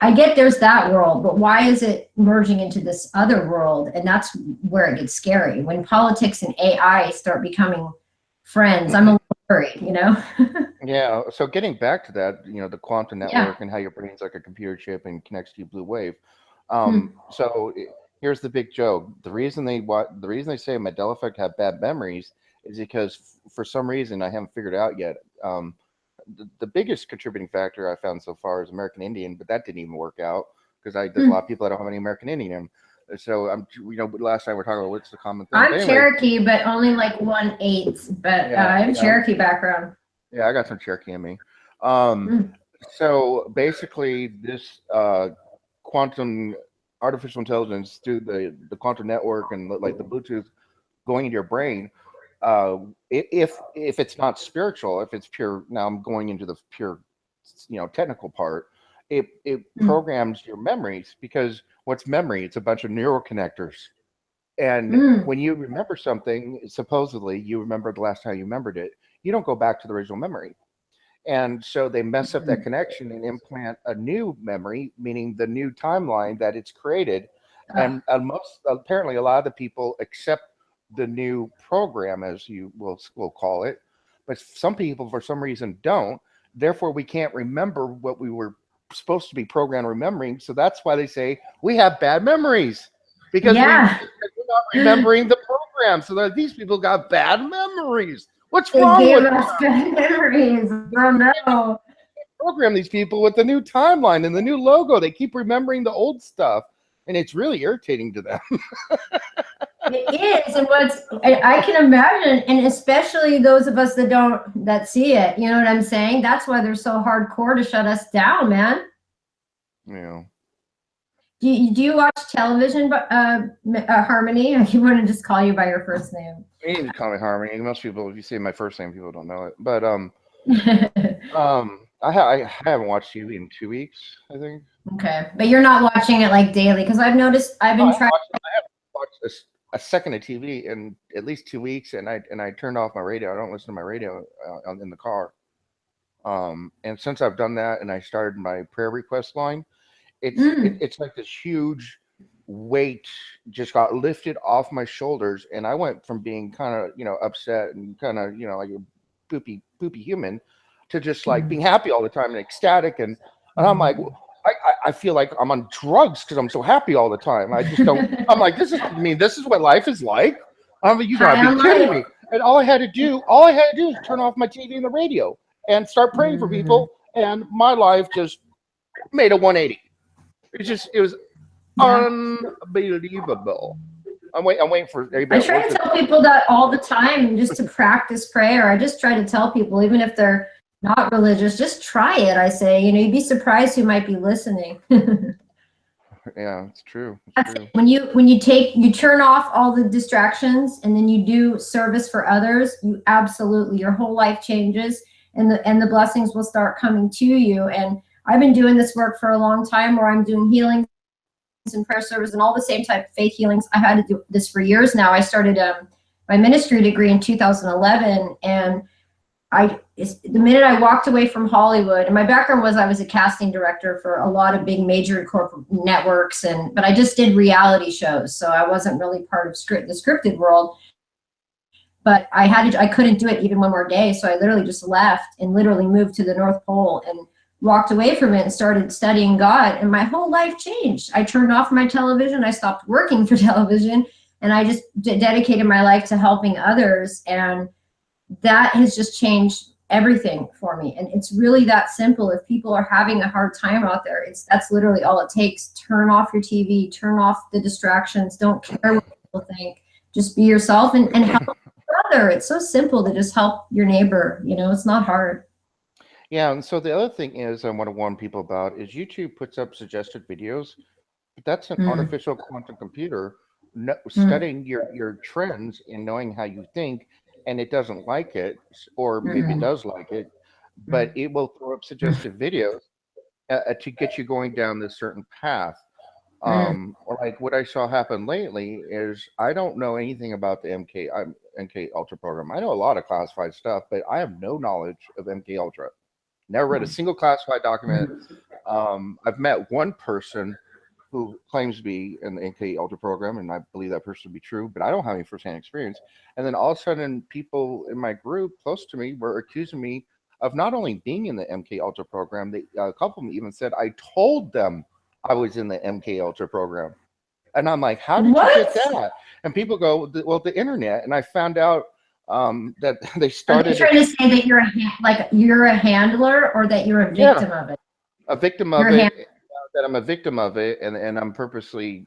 I get there's that world, but why is it merging into this other world? And that's where it gets scary. When politics and AI start becoming friends, I'm a little worried, you know? Yeah, so getting back to that, you know, the quantum network and how your brain's like a computer chip and connects to you blue wave. So here's the big joke. The reason they say Mandela effect have bad memories is because for some reason I haven't figured out yet. The biggest contributing factor I found so far is American Indian, but that didn't even work out because there's a lot of people that don't have any American Indian. So last time we we're talking about what's the common thing. I'm Cherokee, but only like 1/8. But I have Cherokee background. Yeah, I got some Cherokee in me. So basically, this quantum artificial intelligence through the quantum network and like the Bluetooth going into your brain. If it's not spiritual, if it's pure, now I'm going into the pure, technical part. It programs your memories, because what's memory? It's a bunch of neural connectors, and when you remember something, supposedly you remember the last time you remembered it. You don't go back to the original memory, and so they mess up that connection and implant a new memory, meaning the new timeline that it's created, and apparently a lot of the people accept the new program, as you will call it, but some people for some reason don't. Therefore, we can't remember what we were supposed to be programmed remembering. So that's why they say we have bad memories. because Yeah, we're not remembering the program. So that these people got bad memories. What's they wrong gave with us good memories. Oh no. program these people with the new timeline and the new logo? They keep remembering the old stuff, and it's really irritating to them. It is, and I can imagine, and especially those of us that see it. You know what I'm saying? That's why they're so hardcore to shut us down, man. You know, Do you watch television, Harmony? I want to just call you by your first name. they need to call me Harmony. Most people, if you say my first name, people don't know it. But I haven't watched TV in 2 weeks. I think. Okay, but you're not watching it like daily because I've noticed I've No, been trying. I haven't watched a second of TV in at least 2 weeks, and I turned off my radio. I don't listen to my radio in the car. And since I've done that, and I started my prayer request line, Mm, it's like this huge weight just got lifted off my shoulders, and I went from being kind of upset and kind of like a poopy human to just like being mm, happy all the time and ecstatic, and I'm like, I feel like I'm on drugs because I'm so happy all the time. I just don't. I'm like, this is what life is like. I mean, you gotta High be on kidding life. me. And all I had to do is turn off my TV and the radio and start praying for Mm, people, and my life just made a 180. It was yeah. unbelievable. I'm waiting for I everybody at try work to to. tell people that all the time just to practice prayer. I just try to tell people, even if they're not religious, just try it. I say, you'd be surprised who might be listening. Yeah, it's true. It's That's it. true. When you turn off all the distractions and then you do service for others, you absolutely your whole life changes and the blessings will start coming to you. And I've been doing this work for a long time where I'm doing healings and prayer service and all the same type of faith healings. I've had to do this for years now. I started my ministry degree in 2011, and the minute I walked away from Hollywood, and my background was I was a casting director for a lot of big major corporate networks, but I just did reality shows, so I wasn't really part of the scripted world. But I couldn't do it even one more day, so I literally just left and literally moved to the North Pole and walked away from it and started studying God, and my whole life changed. I turned off my television, I stopped working for television, and I just dedicated my life to helping others, and that has just changed everything for me. And it's really that simple. If people are having a hard time out there, that's literally all it takes. Turn off your TV, turn off the distractions, don't care what people think, just be yourself and help other. It's so simple to just help your neighbor. It's not hard. Yeah, and so the other thing is I want to warn people about is YouTube puts up suggested videos, but that's an Mm, artificial quantum computer mm, studying your trends and knowing how you think, and it doesn't like it, or maybe it mm, does like it, but mm, it will throw up mm, suggestive videos to get you going down this certain path. mm, Or like what I saw happen lately is I don't know anything about the MK Ultra program. I know a lot of classified stuff, but I have no knowledge of MK Ultra. Never read a single classified document. mm. I've met one person who claims to be in the MK Ultra program, and I believe that person to be true, but I don't have any firsthand experience. And then all of a sudden, people in my group close to me were accusing me of not only being in the MK Ultra program, a couple of them even said I told them I was in the MK Ultra program. And I'm like, how did you get What? that? And people go, well, the internet. And I found out that they Are they started trying to say that you're a handler or that you're a yeah, victim of it? a victim You're of a hand. it, that I'm a victim of it, and I'm purposely,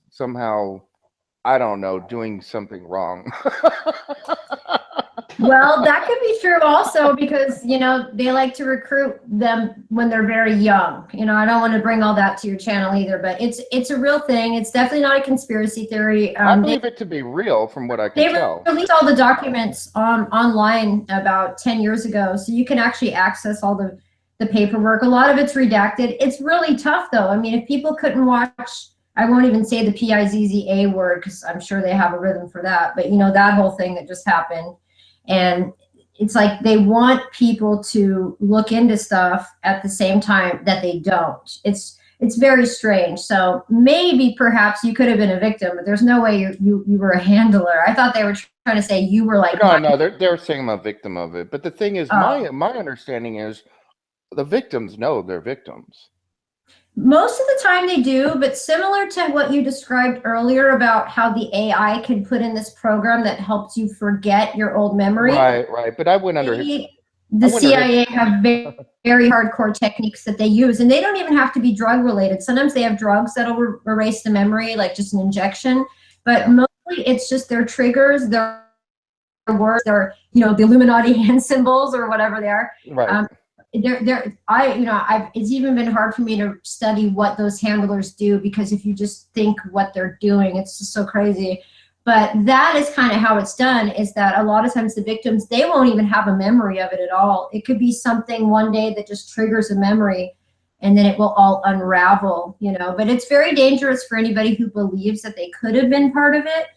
somehow, I don't know, doing something wrong. Well, that could be true also because, they like to recruit them when they're very young. I don't want to bring all that to your channel either, but it's a real thing. It's definitely not a conspiracy theory. I They believe it to be real from what I can they tell. released all the documents online about 10 years ago, so you can actually access all the paperwork. A lot of it's redacted. It's really tough though. I mean, if people couldn't watch, I won't even say the PIZZA word because I'm sure they have a rhythm for that, but that whole thing that just happened. And it's like they want people to look into stuff at the same time that they don't. It's very strange. So maybe perhaps you could have been a victim, but there's no way you were a handler. I thought they were trying to say you were like No, my. no, they're saying I'm a victim of it. But the thing is, Oh, my understanding is the victims know they're victims. Most of the time they do, but similar to what you described earlier about how the AI can put in this program that helps you forget your old memory, Right, right. But I went under his. I the went under his. CIA have very hardcore techniques that they use, and they don't even have to be drug related. Sometimes they have drugs that'll erase the memory, like just an injection, but Yeah. mostly it's just their triggers, their words, their, the Illuminati hand symbols or whatever they are. Right. It's even been hard for me to study what those handlers do, because if you just think what they're doing, it's just so crazy. But that is kind of how it's done, is that a lot of times the victims, they won't even have a memory of it at all. It could be something one day that just triggers a memory, and then it will all unravel. But it's very dangerous for anybody who believes that they could have been part of it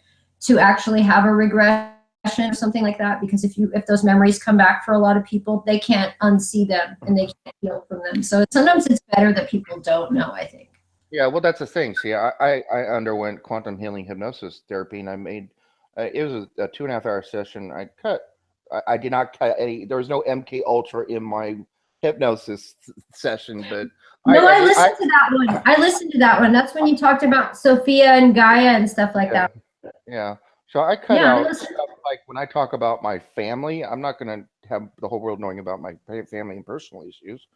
to actually have a regression or something like that, because if those memories come back for a lot of people, they can't unsee them and they can't heal from them. So sometimes it's better that people don't know, I think. Yeah, well, that's the thing. See, I underwent quantum healing hypnosis therapy, and I made it was a 2.5 hour session. I did not cut any. There was no MK Ultra in my hypnosis session, but No, I I listened to that one. I listened to that one. That's when you talked about Sophia and Gaia and stuff like yeah, that. yeah. So I cut Yeah, I out listened. stuff like when I talk about my family. I'm not going to have the whole world knowing about my family and personal issues.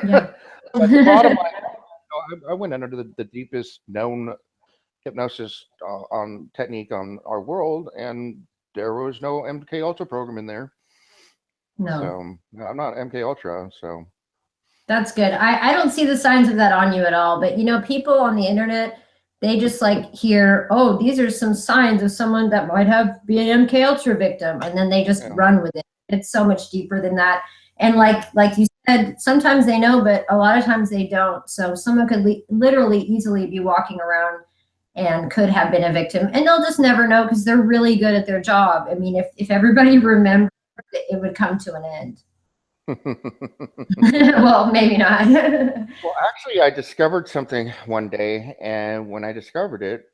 Yeah. But the bottom line, I went under the deepest known hypnosis on technique on our world, and there was no MK Ultra program in there. No. So no, I'm not MK Ultra. So That's good. I don't see the signs of that on you at all. But people on the internet, they just like hear, oh, these are some signs of someone that might have be an MK Ultra victim, and then they just yeah, run with it. It's so much deeper than that. And like you said, sometimes they know, but a lot of times they don't. So someone could literally easily be walking around and could have been a victim, and they'll just never know because they're really good at their job. I mean, if everybody remembered, it would come to an end. Well, maybe not. well, actually, I discovered something one day, and when I discovered it,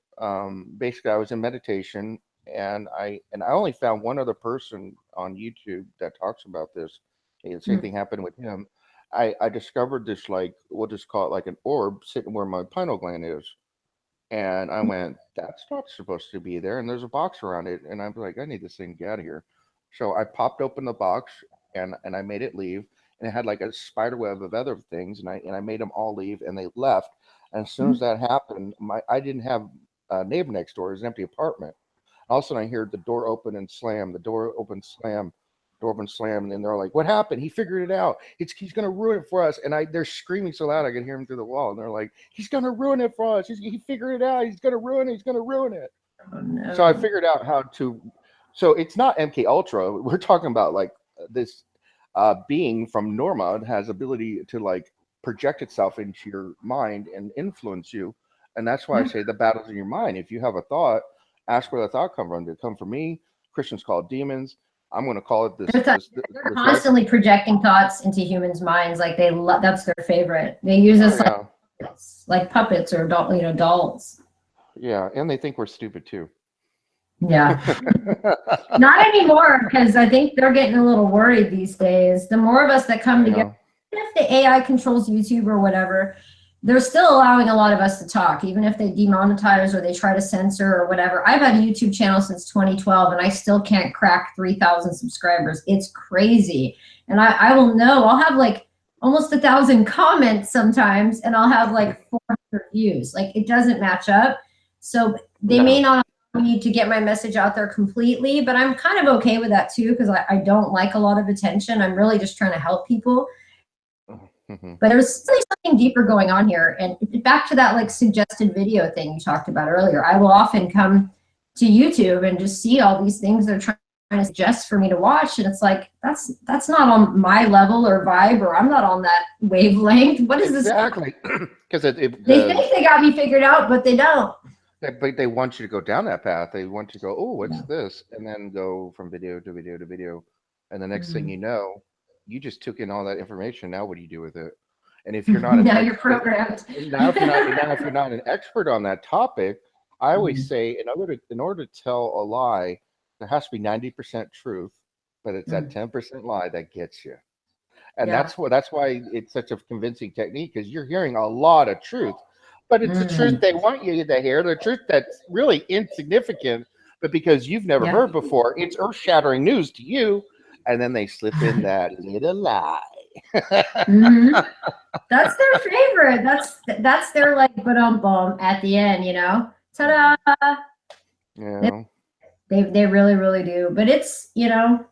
basically, I was in meditation, and I only found one other person on YouTube that talks about this. Hey, the same thing happened with him. I discovered this, like, we'll just call it like an orb sitting where my pineal gland is. And I went, that's not supposed to be there. And there's a box around it. And I'm like, I need this thing to get out of here. So I popped open the box, and I made it leave. And it had like a spider web of other things. And I made them all leave, and they left. And as soon as that happened, I didn't have a neighbor next door. It was an empty apartment. All of a sudden, I hear the door open and slam, the door open, slam, door open, slam. And then they're like, what happened? He figured it out. He's going to ruin it for us. And they're screaming so loud, I could hear him through the wall. And they're like, he's going to ruin it for us. He figured it out. He's going to ruin it. He's going to ruin it. Oh So I no. figured out how to. So it's not MK Ultra. We're talking about like this being from Norma has ability to like project itself into your mind and influence you. And that's why I Yeah. say the battle's in your mind. If you have a thought, ask where the thought come from. Did it come from me? Christians call it demons. I'm going to call it this They're this life. constantly projecting thoughts into humans' minds, like that's their favorite. They use Oh us yeah, like puppets or dolls. yeah, and they think we're stupid too. Yeah. Not anymore, because I think they're getting a little worried these days. The more of us that come I together, know. even if the AI controls YouTube or whatever, they're still allowing a lot of us to talk, even if they demonetize or they try to censor or whatever. I've had a YouTube channel since 2012, and I still can't crack 3,000 subscribers. It's crazy. And I will know, I'll have like almost 1,000 comments sometimes, and I'll have like 400 views. Like, it doesn't match up. So they may No. not me to get my message out there completely, but I'm kind of okay with that too, because I don't like a lot of attention. I'm really just trying to help people. Hmm. But there's really something deeper going on here. And back to that like suggested video thing you talked about earlier, I will often come to YouTube and just see all these things they're trying to suggest for me to watch. And it's like, that's not on my level or vibe, or I'm not on that wavelength. What is this? Exactly, because They think they got me figured out, but they don't. but they want you to go down that path. They want you to go, oh, what's this? And then go from video to video to video. And the next thing you know, you just took in all that information. Now what do you do with it? And if you're not an Now you're expert, programmed. now if you're not an expert on that topic, I always say in order to tell a lie, there has to be 90% truth, but it's that 10% lie that gets you. And Yeah. that's why it's such a convincing technique, because you're hearing a lot of truth, but it's the truth Mm. they want you to hear, the truth that's really insignificant, but because you've never Yeah. heard before, it's earth-shattering news to you, and then they slip in that little lie. Hmm. That's their favorite. That's their like ba-dum-bum at the end, you know? Ta-da! They, Yeah. they really, really do. But it's, you know,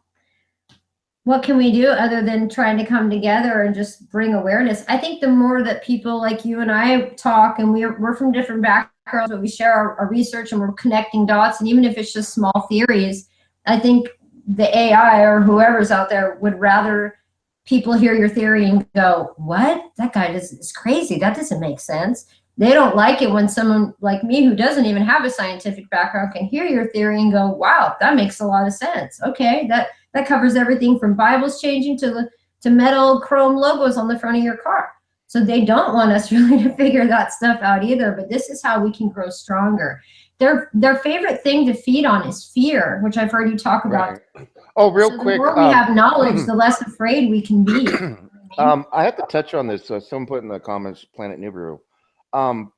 what can we do other than trying to come together and just bring awareness? I think the more that people like you and I talk, and we're from different backgrounds, but we share our research and we're connecting dots, and even if it's just small theories, I think the AI or whoever's out there would rather people hear your theory and go, what? That guy is crazy. That doesn't make sense. They don't like it when someone like me who doesn't even have a scientific background can hear your theory and go, wow, that makes a lot of sense. Okay, that covers everything from Bibles changing to metal chrome logos on the front of your car. So they don't want us really to figure that stuff out either, but this is how we can grow stronger. Their favorite thing to feed on is fear, which I've heard you talk about. Right. Oh, real So the quick, more we have knowledge, the less afraid we can be. You know what I mean? I have to touch on this. Someone put in the comments, Planet Nibiru.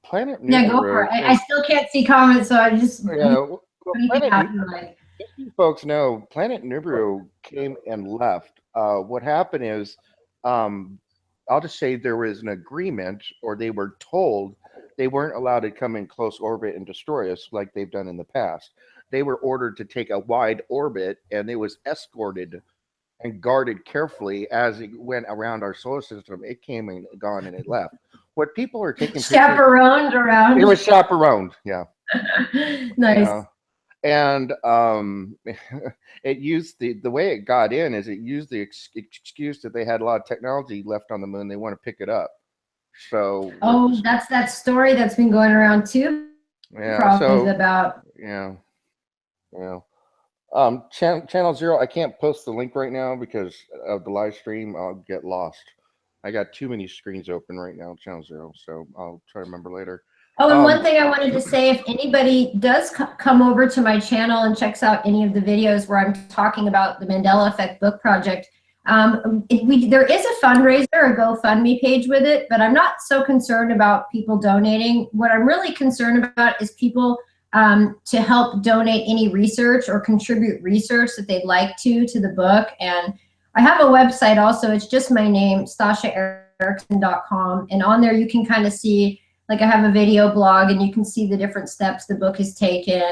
Planet Yeah, go for Nibiru it. I is, still can't see comments, so I just yeah, well, anything Planet out you like. just so you folks know, Planet Nibiru came and left. What happened is, um, I'll just say there was an agreement, or they were told they weren't allowed to come in close orbit and destroy us like they've done in the past. They were ordered to take a wide orbit, and it was escorted and guarded carefully as it went around our solar system. It came and gone, and it left. What people are taking pictures, Chaperoned it around. was chaperoned. Yeah, Nice. yeah. And it used the way it got in is it used the excuse that they had a lot of technology left on the moon. They want to pick it up. So what Oh, was, that's that story that's been going around too, yeah. probably is So about. yeah, yeah. Channel Zero. I can't post the link right now because of the live stream. I'll get lost. I got too many screens open right now, Channel Zero. So I'll try to remember later. Oh, and one Um, thing I wanted to say, if anybody does come over to my channel and checks out any of the videos where I'm talking about the Mandela Effect book project, there is a fundraiser, a GoFundMe page with it, but I'm not so concerned about people donating. What I'm really concerned about is people to help donate any research or contribute research that they'd like to the book. And I have a website also. It's just my name, StashaEriksen.com. And on there you can kind of see, like I have a video blog and you can see the different steps the book has taken.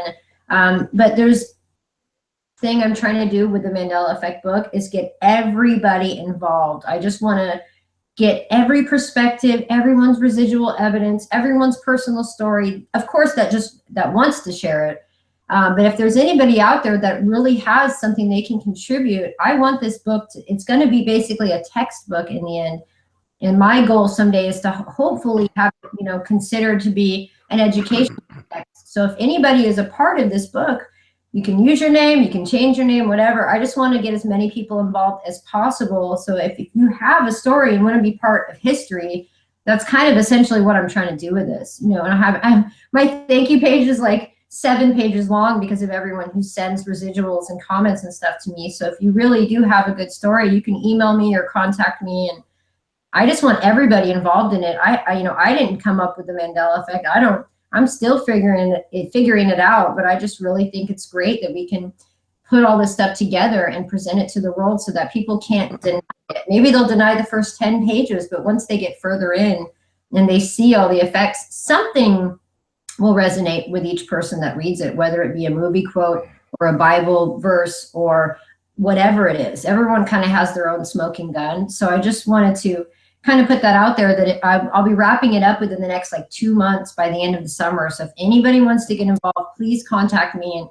But there's thing I'm trying to do with the Mandela Effect book is get everybody involved. I just want to get every perspective, everyone's residual evidence, everyone's personal story. Of course, that wants to share it. But if there's anybody out there that really has something they can contribute, I want this book it's going to be basically a textbook in the end. And my goal someday is to hopefully have it, considered to be an education text. So if anybody is a part of this book, you can use your name, you can change your name, whatever. I just want to get as many people involved as possible. So if you have a story and want to be part of history, that's kind of essentially what I'm trying to do with this. And I have my thank you page is like 7 pages long because of everyone who sends residuals and comments and stuff to me. So if you really do have a good story, you can email me or contact me, and I just want everybody involved in it. I didn't come up with the Mandela effect. I'm still figuring it out, but I just really think it's great that we can put all this stuff together and present it to the world so that people can't deny it. Maybe they'll deny the first 10 pages, but once they get further in and they see all the effects, something will resonate with each person that reads it, whether it be a movie quote or a Bible verse or whatever it is. Everyone kind of has their own smoking gun. So I just wanted to kind of put that out there that I'll be wrapping it up within the next 2 months by the end of the summer. So if anybody wants to get involved, please contact me.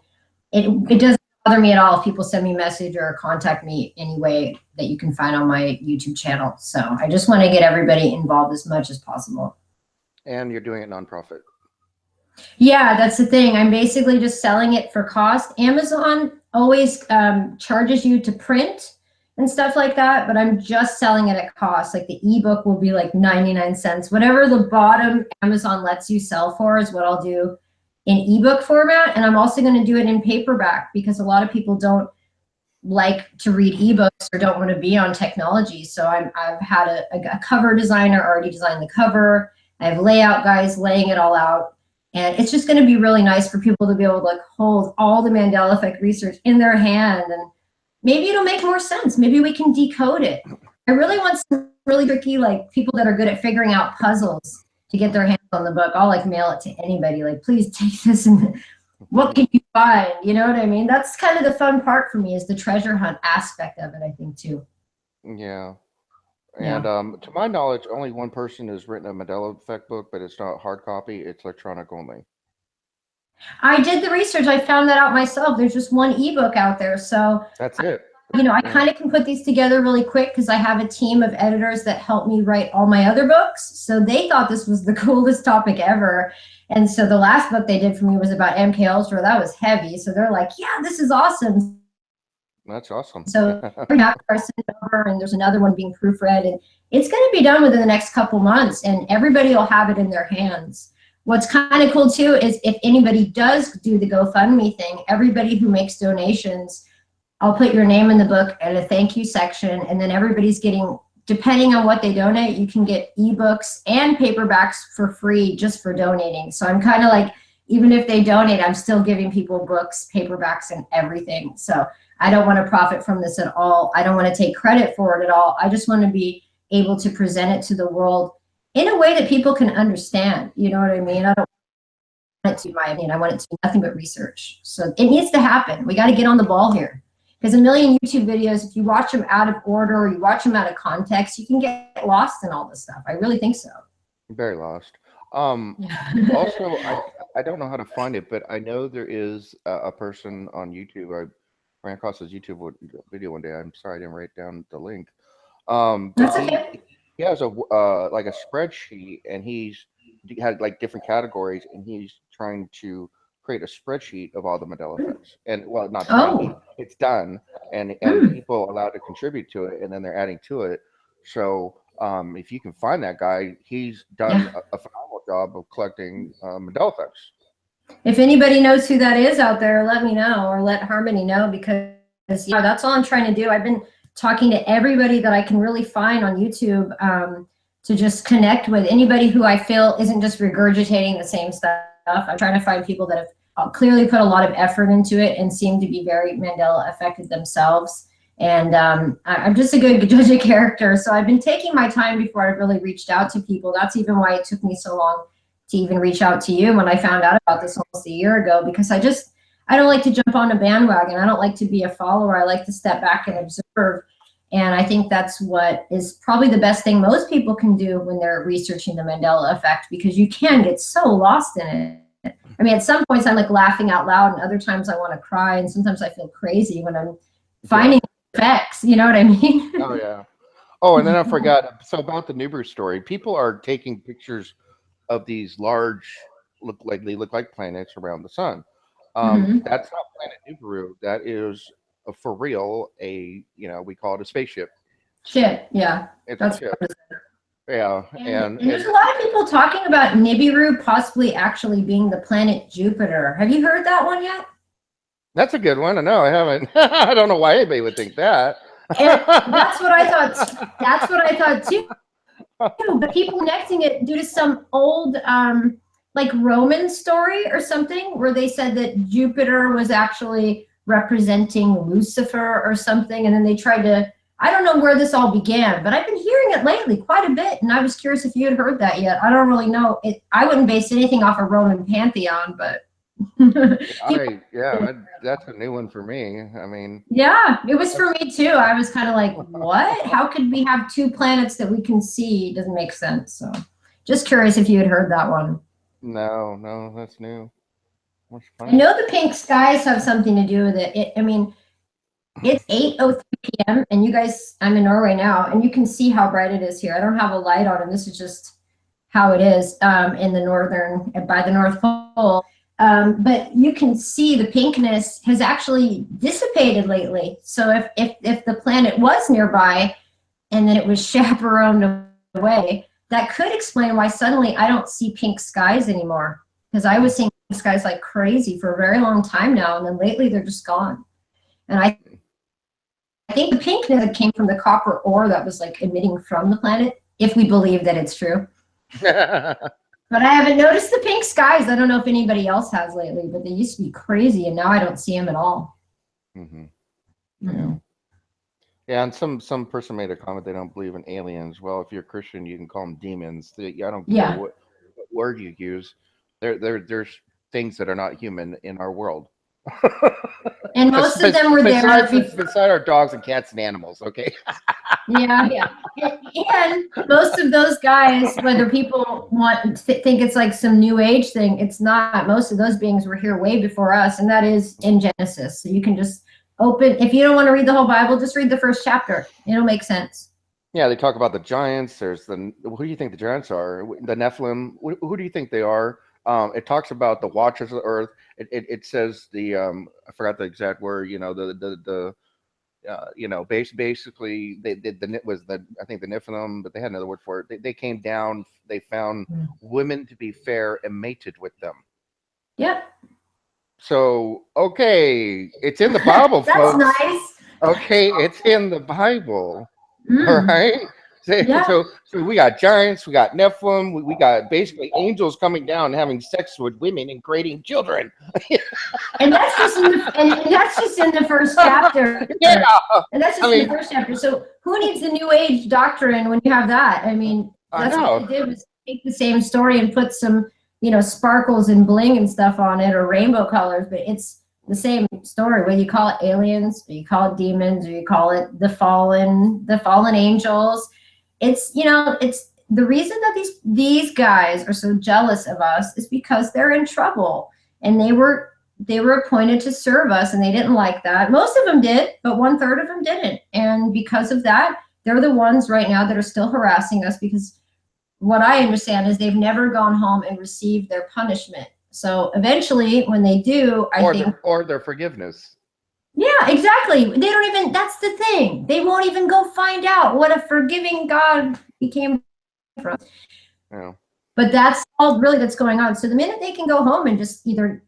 And it doesn't bother me at all if people send me a message or contact me any way that you can find on my YouTube channel. So I just want to get everybody involved as much as possible. and you're doing it nonprofit. Yeah, that's the thing. I'm basically just selling it for cost. Amazon always charges you to print and stuff like that, but I'm just selling it at cost. Like the ebook will be like 99 cents. Whatever the bottom Amazon lets you sell for is what I'll do in ebook format. And I'm also going to do it in paperback because a lot of people don't like to read ebooks or don't want to be on technology. So I've had a cover designer already design the cover. I have layout guys laying it all out. And it's just going to be really nice for people to be able to like hold all the Mandela effect research in their hand, and maybe it'll make more sense. Maybe we can decode it. I really want some really tricky, like people that are good at figuring out puzzles to get their hands on the book. I'll like mail it to anybody. Like, please take this and what can you find? You know what I mean? That's kind of the fun part for me, is the treasure hunt aspect of it, I think, too. Yeah. Yeah. And to my knowledge, only one person has written a Mandela effect book, but it's not hard copy, it's electronic only. I did the research. I found that out myself. There's just one ebook out there. So, That's it. you know, I Yeah. kind of can put these together really quick because I have a team of editors that help me write all my other books. So they thought this was the coolest topic ever. And so the last book they did for me was about MK Ultra. That was heavy. So they're like, yeah, this is awesome. That's awesome. So I sent it over, and there's another one being proofread, and it's going to be done within the next couple months, and everybody will have it in their hands. What's kind of cool too is if anybody does do the GoFundMe thing, everybody who makes donations, I'll put your name in the book and a thank you section, and then everybody's getting, depending on what they donate, you can get ebooks and paperbacks for free just for donating. So I'm kind of like, even if they donate, I'm still giving people books, paperbacks, and everything. So I don't want to profit from this at all. I don't want to take credit for it at all. I just want to be able to present it to the world in a way that people can understand. You know what I mean? I don't want it to, my opinion, I want it to be nothing but research. So it needs to happen. We got to get on the ball here. Because a million YouTube videos, if you watch them out of order or you watch them out of context, you can get lost in all this stuff. I really think so. Very lost. Also, I don't know how to find it, but I know there is a person on YouTube. I ran across his YouTube video one day. I'm sorry I didn't write down the link. But That's okay. he has a like a spreadsheet, and he had like different categories, and he's trying to create a spreadsheet of all the Mandela effects. And well, not trying, Oh. it's done, and Mm. people allowed to contribute to it, and then they're adding to it. So if you can find that guy, he's done Yeah. a phenomenal job of collecting Mandela effects. If anybody knows who that is out there, let me know, or let Harmony know, because yeah, that's all I'm trying to do. I've been talking to everybody that I can really find on YouTube, to just connect with anybody who I feel isn't just regurgitating the same stuff. I'm trying to find people that have clearly put a lot of effort into it and seem to be very Mandela affected themselves. And I'm just a good judge of character. So I've been taking my time before I've really reached out to people. That's even why it took me so long to even reach out to you when I found out about this almost a year ago, because I don't like to jump on a bandwagon. I don't like to be a follower. I like to step back and observe. And I think that's what is probably the best thing most people can do when they're researching the Mandela effect, because you can get so lost in it. I mean, at some points I'm like laughing out loud, and other times I want to cry, and sometimes I feel crazy when I'm finding effects. You know what I mean? Oh yeah. Oh, and then I forgot. So about the Nuber story, people are taking pictures of these large, look like planets around the sun. Mhm. That's not Planet Nibiru. That is for real. We call it a spaceship. Shit, yeah. It's a That's ship. Yeah, and there's a lot of people talking about Nibiru possibly actually being the planet Jupiter. Have you heard that one yet? that's a good one. No, I haven't. I don't know why anybody would think that. And that's what I thought. That's what I thought too. But people connecting it due to some old, like Roman story or something, where they said that Jupiter was actually representing Lucifer or something, and then they tried to. I don't know where this all began, but I've been hearing it lately quite a bit, and I was curious if you had heard that yet. I don't really know. I wouldn't base anything off a Roman pantheon, but That's a new one for me. I mean, yeah, it was for me too. I was kind of like, what? How could we have two planets that we can see? It doesn't make sense. So just curious if you had heard that one. no, that's new. What's I funny? know the pink skies have something to do with it. I mean, it's 8:03 p.m. and you guys, I'm in Norway now, and you can see how bright it is here. I don't have a light on, and this is just how it is in the northern, by the North Pole. But you can see the pinkness has actually dissipated lately. So if the planet was nearby and then it was chaperoned away, that could explain why suddenly I don't see pink skies anymore. Because I was seeing pink skies like crazy for a very long time now, and then lately they're just gone. And I think the pinkness came from the copper ore that was like emitting from the planet, if we believe that it's true. But I haven't noticed the pink skies. I don't know if anybody else has lately, but they used to be crazy, and now I don't see them at all. Hmm. Mm-hmm. Yeah. Yeah, and some person made a comment they don't believe in aliens. Well, if you're a Christian, you can call them demons. I don't care Yeah. what word you use. There's things that are not human in our world. And most of them were there before. Beside our dogs and cats and animals, okay? Yeah, yeah. And most of those guys, whether people think it's like some new age thing, it's not. Most of those beings were here way before us, and that is in Genesis. So you can just open, if you don't want to read the whole Bible, just read the first chapter. It'll make sense. Yeah, they talk about the giants. There's who do you think the giants are? The Nephilim. Who do you think they are? It talks about the Watchers of the Earth. It says I forgot the exact word. You know basically they did the was the I think the Nephilim, but they had another word for it. They came down. They found women to be fair and mated with them. Yep. So okay, it's in the Bible, That's folks. nice. Okay, it's in the Bible. All Mm. right. Yeah. So we got giants, we got Nephilim, we got basically angels coming down and having sex with women and creating children. And that's just in and that's just in the first chapter. Yeah. And that's just in the first chapter. So who needs the new age doctrine when you have that? I mean, I that's all know. they did was take the same story and put some, sparkles and bling and stuff on it, or rainbow colors, but it's the same story. Whether you call it aliens, or you call it demons, or you call it the fallen angels. It's the reason that these guys are so jealous of us is because they're in trouble, and they were appointed to serve us, and they didn't like that. Most of them did, but 1/3 of them didn't. And because of that, they're the ones right now that are still harassing us, because what I understand is they've never gone home and received their punishment. So eventually, when they do, I think. Or their forgiveness. Yeah, exactly. They don't even, that's the thing. They won't even go find out what a forgiving God became from. Yeah. But that's all really that's going on. So the minute they can go home and just either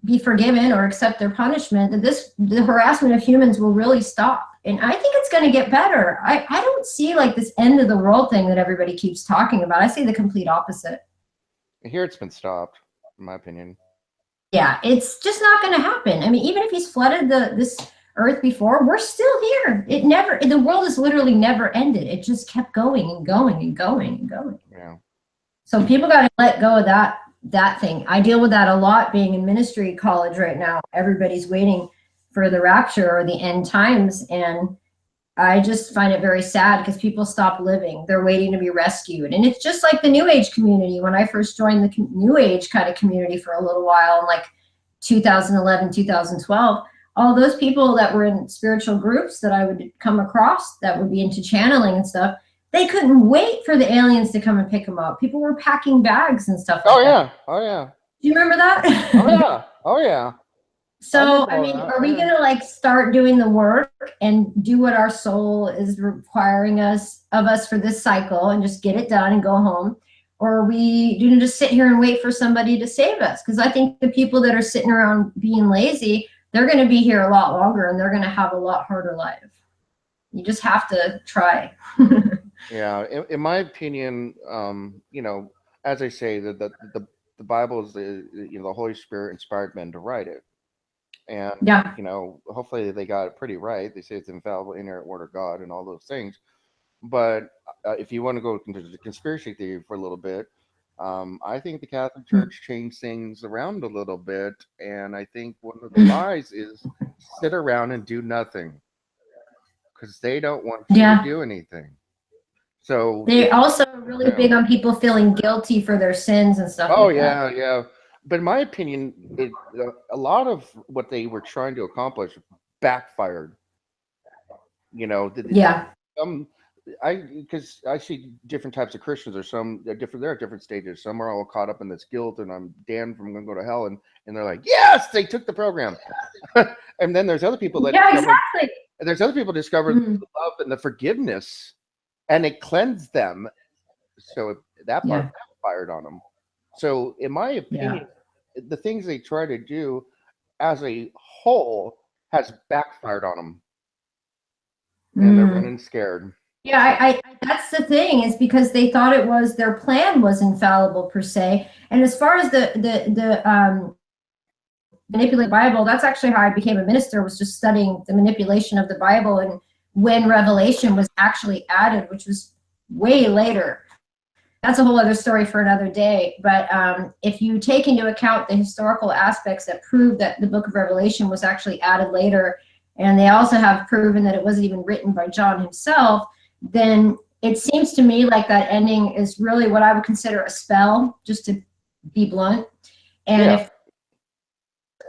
be forgiven or accept their punishment, the harassment of humans will really stop. And I think it's going to get better. I don't see like this end of the world thing that everybody keeps talking about. I see the complete opposite. Here it's been stopped, in my opinion. Yeah, it's just not going to happen. I mean, even if he's flooded this earth before, we're still here. The world has literally never ended. It just kept going and going and going and going. Yeah. So people got to let go of that thing. I deal with that a lot being in ministry college right now. Everybody's waiting for the rapture or the end times, and I just find it very sad because people stop living. They're waiting to be rescued. And it's just like the New Age community. When I first joined the New Age kind of community for a little while in like 2011, 2012, all those people that were in spiritual groups that I would come across that would be into channeling and stuff, they couldn't wait for the aliens to come and pick them up. People were packing bags and stuff like that. Oh yeah. Do you remember that? Oh yeah. Oh yeah. So, I mean, are we going to like start doing the work and do what our soul is requiring of us for this cycle and just get it done and go home? Or are we going to just sit here and wait for somebody to save us? Because I think the people that are sitting around being lazy, they're going to be here a lot longer and they're going to have a lot harder life. You just have to try. Yeah. In my opinion, as I say, the Bible is the Holy Spirit inspired men to write it. And Yeah. hopefully they got it pretty right. They say it's infallible, inerrant word of God, and all those things. But if you want to go into the conspiracy theory for a little bit, I think the Catholic Church changed things around a little bit, and I think one of the lies is sit around and do nothing because they don't want you to Yeah. do anything. So They also are really yeah. big on people feeling guilty for their sins and stuff Oh like that. yeah, yeah. But in my opinion, a lot of what they were trying to accomplish backfired. Yeah. Some because I see different types of Christians, or some they're different. There are different stages. Some are all caught up in this guilt, and I'm damned from going to go to hell, and they're like, yes, they took the program. And then there's other people that Yeah, discover, exactly. there's other people discover Mm. the love and the forgiveness, and it cleansed them. So that part Yeah. backfired on them. So in my Yeah. opinion, the things they try to do as a whole has backfired on them. and they're Mm. running scared. Yeah, So that's the thing, is because they thought it was their plan was infallible per se. And as far as the manipulate Bible, that's actually how I became a minister, was just studying the manipulation of the Bible, and when Revelation was actually added, which was way later. That's a whole other story for another day. But if you take into account the historical aspects that prove that the book of Revelation was actually added later, and they also have proven that it wasn't even written by John himself, then it seems to me like that ending is really what I would consider a spell, just to be blunt. And yeah, if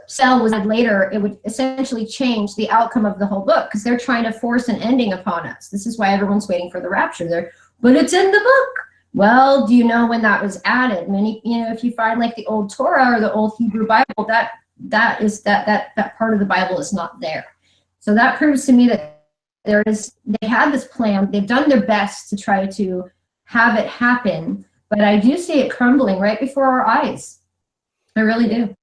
spell was added later, it would essentially change the outcome of the whole book, because they're trying to force an ending upon us. This is why everyone's waiting for the rapture. But it's in the book. Well, do you know when that was added? Many, if you find like the old Torah or the old Hebrew Bible, that part of the Bible is not there. So that proves to me that they had this plan. They've done their best to try to have it happen, but I do see it crumbling right before our eyes. I really do.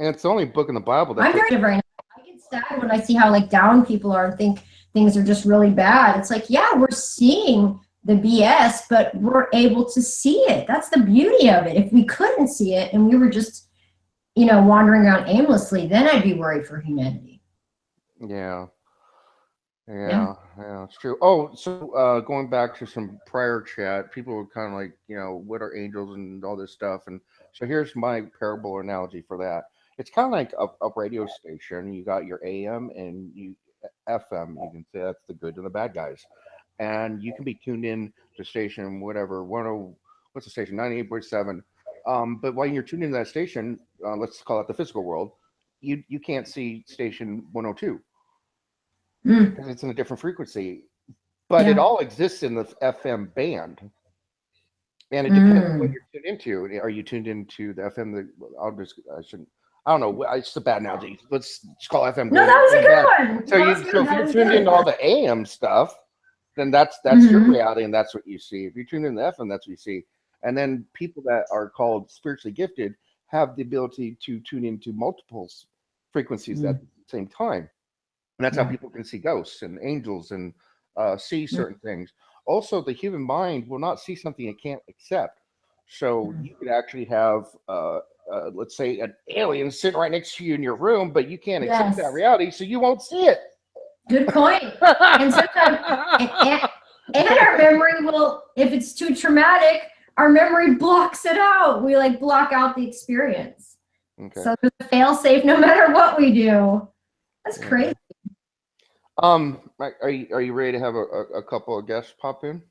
and it's the only book in the Bible that I'm does. very right now. I get sad when I see how like down people are and think things are just really bad. It's like, yeah, we're seeing the BS, but we're able to see it. That's the beauty of it. If we couldn't see it and we were just, wandering around aimlessly, then I'd be worried for humanity. Yeah, Yeah. yeah, it's true. Oh, so going back to some prior chat, people were kind of like, what are angels and all this stuff, and so here's my parable analogy for that. It's kind of like a radio station. You got your AM and you FM. You can say that's the good and the bad guys, and you can be tuned in to station whatever what's the station 98.7. But while you're tuned into that station, let's call it the physical world, you can't see station 102 Mm, because it's in a different frequency, but it yeah. all exists in the FM band, and it depends on what Mm. you're tuned into. Are you tuned into the FM? I shouldn't. I don't know. It's a bad analogy. Let's just call FM No, good, that was a AM bad. good one. That was So good. if That you're was tuned into good. all the AM stuff, then that's your Mm-hmm. reality, and that's what you see. If you're tuned in the FM, that's what you see. And then people that are called spiritually gifted have the ability to tune into multiple frequencies at Mm. the same time, and that's how Yeah. people can see ghosts and angels and see Yeah. certain things. Also, the human mind will not see something it can't accept. So you could actually have, let's say, an alien sitting right next to you in your room, but you can't accept that Yes. reality, so you won't see it. Good point. And sometimes, and our memory will, if it's too traumatic, our memory blocks it out. We like block out the experience. Okay. So there's a fail safe no matter what we do. That's Yeah. crazy. Are you ready to have a couple of guests pop in?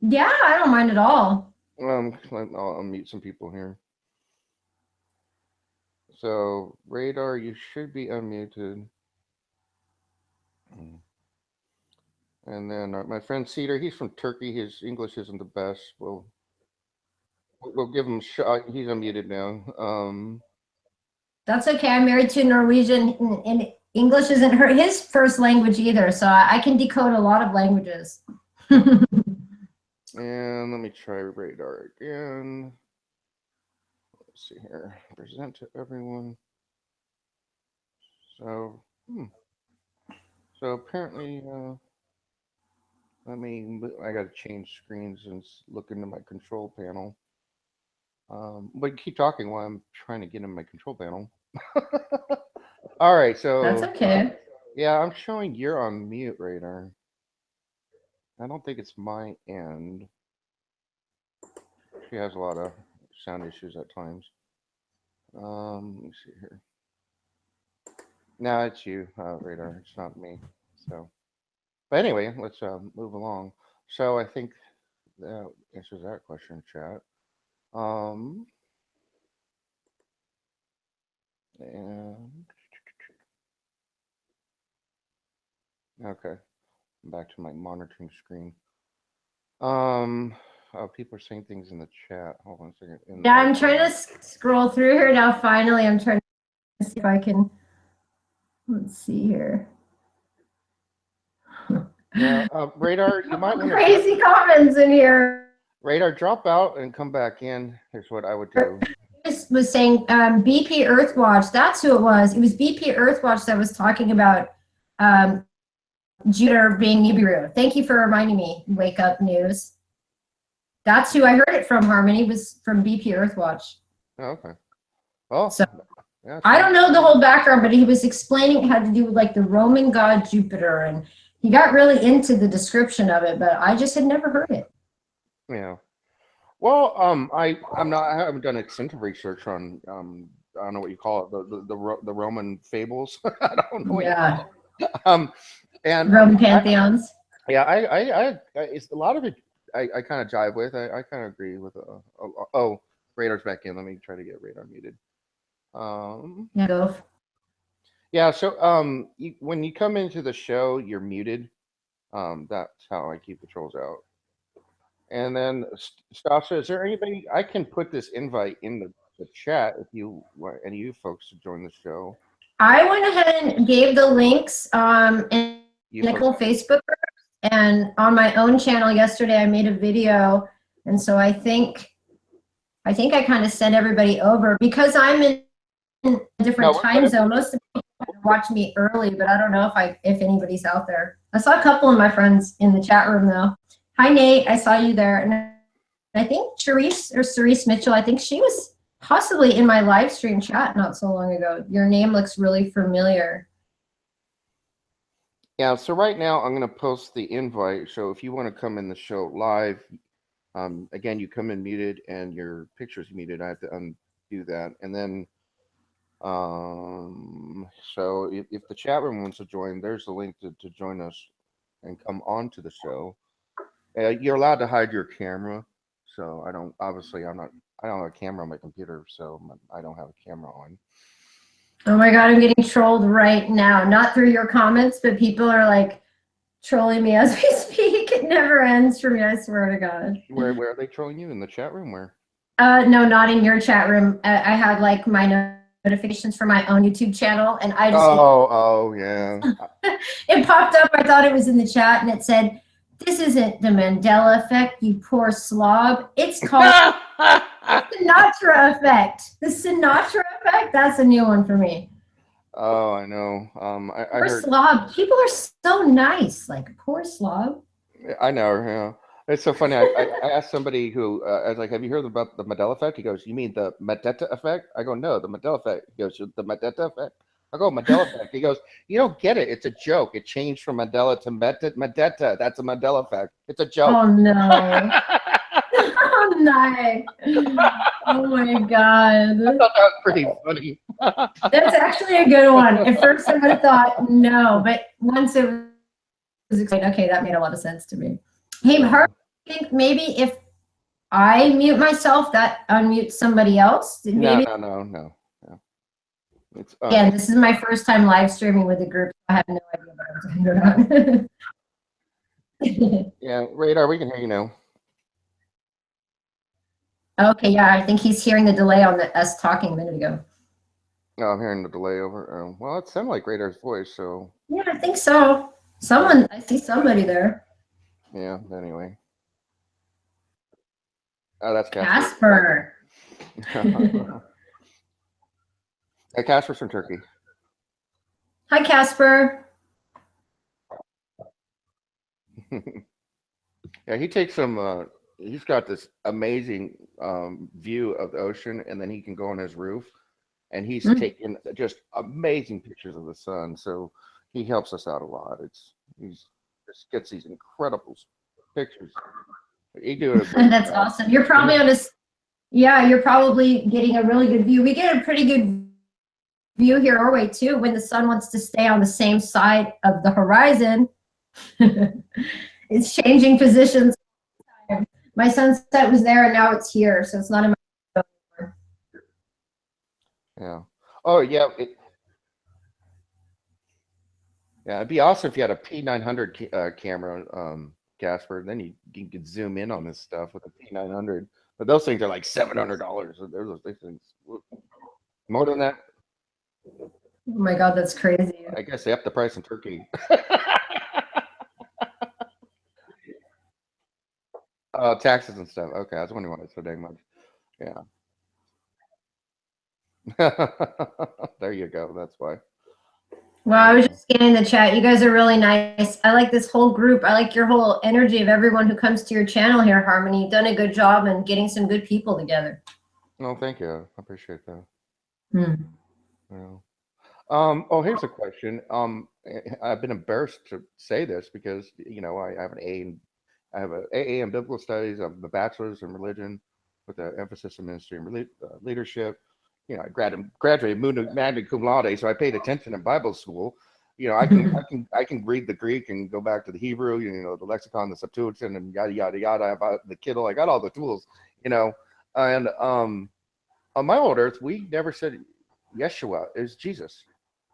Yeah, I don't mind at all. I'll meet some people here. So, Radar, you should be unmuted. Mm. And then my friend Cedar, he's from Turkey. His English isn't the best. We'll give him a shot. He's unmuted now. That's okay. I'm married to a Norwegian, and English isn't his first language either. So I can decode a lot of languages. And let me try Radar again. Let's see here. Present to everyone. So, so apparently, I got to change screens and look into my control panel. But keep talking while I'm trying to get in my control panel. All right, That's so okay. yeah, I'm showing you're on mute, Radar. I don't think it's my end. She has a lot of sound issues at times. Let me see here. No, it's you, Radar. It's not me. So, but anyway, let's move along. So I think that answers that question, chat. Um, and okay, back to my monitoring screen. Um, people are saying things in the chat. Hold on a second. In Yeah, our I'm trying to scroll through here now. Finally, I'm trying to see if I can. Let's see here. yeah, Radar, you might want to Crazy comments in here. Radar drop out and come back in. Here's what I would do. This was saying BP Earthwatch. That's who it was. It was BP Earthwatch that was talking about Jupiter being Nibiru. Thank you for reminding me. Wake Up News. That's who I heard it from. Harmony was from BP Earthwatch. Oh, okay. Well, so yeah, I don't know the whole background, but he was explaining it had to do with like the Roman god Jupiter, and he got really into the description of it, but I just had never heard it. Yeah. Well, I haven't done extensive research on I don't know what you call it, the Roman fables. I don't know what you call it. And Roman pantheons. It's a lot of it. I kind of jive with. I kind of agree with. Oh, Radar's back in. Let me try to get Radar muted. Yeah, go. Yeah. So when you come into the show, you're muted. That's how I keep the trolls out. And then, Stasha, is there anybody I can put this invite in the chat if you want any of you folks to join the show? I went ahead and gave the links in Nicole Facebook group, and on my own channel yesterday I made a video, and so I think I kind of sent everybody over because I'm in a different time zone. Most of the people watch me early, but I don't know if anybody's out there. I saw a couple of my friends in the chat room though. Hi Nate, I saw you there, and I think Cerise Mitchell, I think she was possibly in my live stream chat not so long ago. Your name looks really familiar. Yeah, so right now I'm going to post the invite. So if you want to come in the show live, again, you come in muted and your picture's muted. I have to undo that. And then, so if the chat room wants to join, there's the link to join us and come on to the show. You're allowed to hide your camera. So I don't have a camera on my computer, so I don't have a camera on. Oh my God, I'm getting trolled right now. Not through your comments, but people are like trolling me as we speak. It never ends for me, I swear to God. Where are they trolling you? In the chat room? Where? No, not in your chat room. I had like my notifications for my own YouTube channel, and I just yeah. It popped up. I thought it was in the chat, and it said, "This isn't the Mandela effect, you poor slob. It's called the Sinatra effect." The Sinatra effect. That's a new one for me. Oh, I know. I heard. Slob. People are so nice. Like poor slob. I know. Yeah. It's so funny. I asked somebody who I was like, "Have you heard about the Mandela effect?" He goes, "You mean the Mandela effect?" I go, "No, the Mandela effect." He goes, "The Mandela effect." I go, "Mandela effect." He goes, "You don't get it. It's a joke. It changed from Mandela to Mandela. That's a Mandela effect. It's a joke." Oh no. Oh no. Oh my God. I thought that was pretty funny. That's actually a good one. At first I would have thought no, but once it was explained, okay, that made a lot of sense to me. Hey, Harp, I think maybe if I mute myself, that unmutes somebody else. Maybe. No. It's, Again, this is my first time live streaming with a group. I have no idea what I'm talking about. Yeah, Radar, we can hear you now. Okay, yeah, I think he's hearing the delay on us talking a minute ago. No, I'm hearing the delay over. Well, it sounded like Radar's voice, so. Yeah, I think so. I see somebody there. Yeah, anyway. Oh, that's Casper. Hey, Casper's from Turkey. Hi, Casper. Yeah, he takes some. He's got this amazing view of the ocean, and then he can go on his roof, and he's taking just amazing pictures of the sun. So he helps us out a lot. He's just gets these incredible pictures. He do it. That's awesome. You're probably on a. Yeah, you're probably getting a really good view. We get a pretty good view here Norway too when the sun wants to stay on the same side of the horizon. It's changing positions. My sunset was there and now it's here, so it's not in my. Yeah. Oh yeah. Yeah, it'd be awesome if you had a P900 camera, Casper. Then you could zoom in on this stuff with a P900. But those things are like $700. Those things more than that. Oh my God, that's crazy. I guess they up the price in Turkey. Taxes and stuff. Okay, I was wondering why it's so dang much. Yeah. There you go. That's why. Well, I was just scanning the chat. You guys are really nice. I like this whole group. I like your whole energy of everyone who comes to your channel here, Harmony. You've done a good job in getting some good people together. No, thank you. I appreciate that. Hmm. Yeah. Oh, here's a question. I've been embarrassed to say this because I have an I have a AA in biblical studies. I have a bachelor's in religion with an emphasis in ministry and leadership. I graduated magna cum laude, so I paid attention in Bible school. I can read the Greek and go back to the Hebrew. The lexicon, the Septuagint, and yada yada yada. About the Kindle, I got all the tools. And on my old earth, we never said Yeshua is Jesus.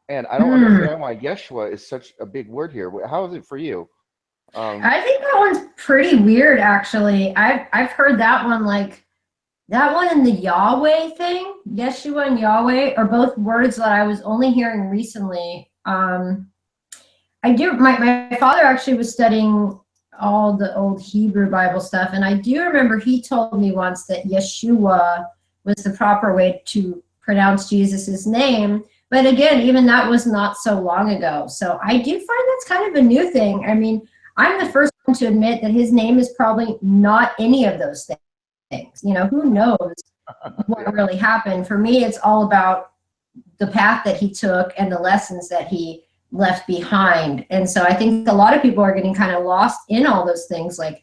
And I don't understand why Yeshua is such a big word here. How is it for you? I think that one's pretty weird, actually. I've heard that one, like that one and the Yahweh thing. Yeshua and Yahweh are both words that I was only hearing recently. I do. My father actually was studying all the old Hebrew Bible stuff, and I do remember he told me once that Yeshua was the proper way to pronounce Jesus's name. But again, even that was not so long ago. So I do find that's kind of a new thing. I mean, I'm the first one to admit that his name is probably not any of those things. Who knows what really happened? For me, it's all about the path that he took and the lessons that he left behind. And so I think a lot of people are getting kind of lost in all those things, like,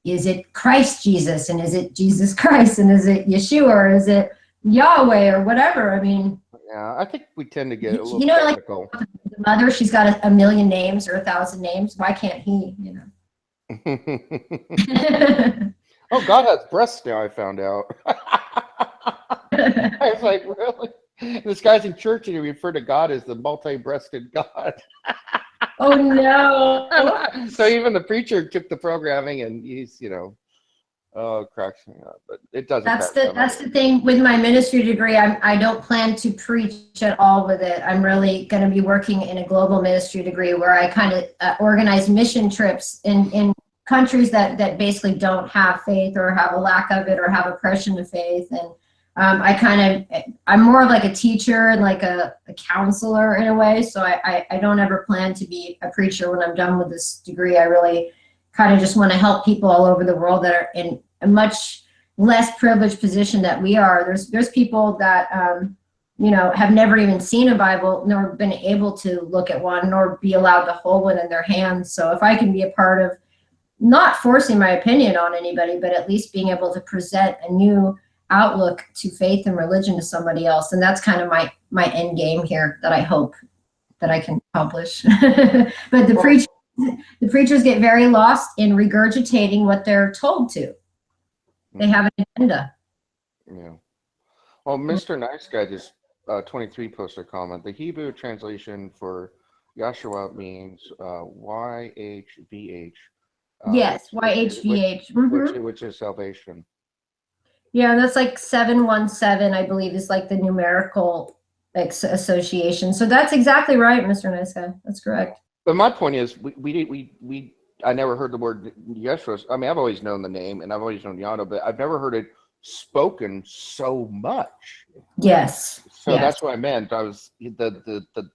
is it Christ Jesus, and is it Jesus Christ, and is it Yeshua, or is it Yahweh, or whatever? I mean, Yeah, I think we tend to get a little like technical. the mother, she's got a million names or 1,000 names. Why can't he? Oh, God has breasts now, I found out. I was like, really? This guy's in church and he referred to God as the multi-breasted God. Oh no. So even the preacher took the programming and oh, it cracks me up. But it doesn't That's crack me the thing with my ministry degree. I don't plan to preach at all with it. I'm really going to be working in a global ministry degree where I kind of organize mission trips in countries that basically don't have faith or have a lack of it or have oppression of faith. And I'm more of like a teacher and like a counselor in a way. So I don't ever plan to be a preacher when I'm done with this degree. I really kind of just want to help people all over the world that are in a much less privileged position that we are. There's people that have never even seen a Bible, nor been able to look at one, nor be allowed to hold one in their hands. So if I can be a part of not forcing my opinion on anybody, but at least being able to present a new outlook to faith and religion to somebody else, and that's kind of my end game here that I hope that I can accomplish. But the preachers get very lost in regurgitating what they're told to. They have an agenda. Yeah. Well, Mr. Nice Guy just 23 posted a comment. The Hebrew translation for Yahshua means YHVH, Yes, YHVH. which is salvation. Yeah, that's like 717, I believe, is like the numerical association. So that's exactly right, Mr. Nice Guy. That's correct. But my point is, I never heard the word Yeshua. I mean, I've always known the name and I've always known Yano, but I've never heard it spoken so much. Yes. So that's what I meant. I was the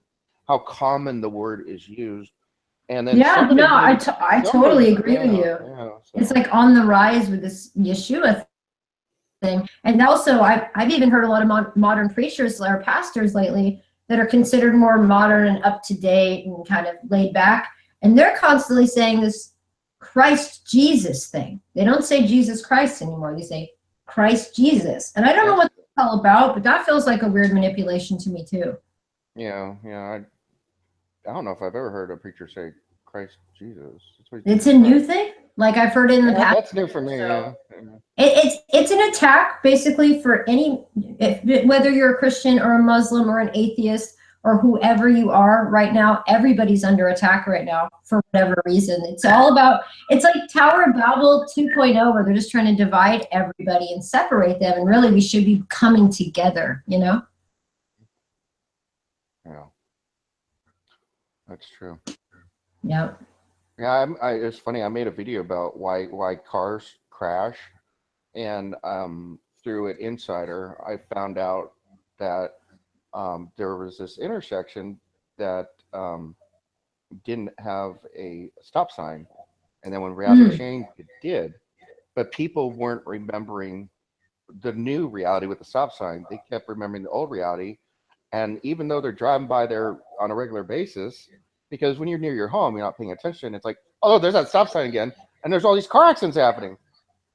how common the word is used, and then Yeah, somebody no, even I totally agree with you. so. It's like on the rise with this Yeshua thing. And also, I've even heard a lot of modern preachers or pastors lately that are considered more modern and up to date and kind of laid back. And they're constantly saying this Christ Jesus thing. They don't say Jesus Christ anymore. They say Christ Jesus. And I don't know what that's all about, but that feels like a weird manipulation to me too. Yeah, I don't know if I've ever heard a preacher say Christ Jesus. It's a new thing. Like I've heard it in the past. That's new for me. So it's an attack basically for whether you're a Christian or a Muslim or an atheist or whoever you are right now. Everybody's under attack right now for whatever reason. It's all about, it's like Tower of Babel 2.0, where they're just trying to divide everybody and separate them. And really, we should be coming together, Yeah, that's true. Yep. Yeah, it's funny. I made a video about why cars crash, and through an insider, I found out that there was this intersection that didn't have a stop sign, and then when reality Mm. changed, it did. But people weren't remembering the new reality with the stop sign. They kept remembering the old reality, and even though they're driving by there on a regular basis, because when you're near your home, you're not paying attention. It's like, oh, there's that stop sign again, and there's all these car accidents happening,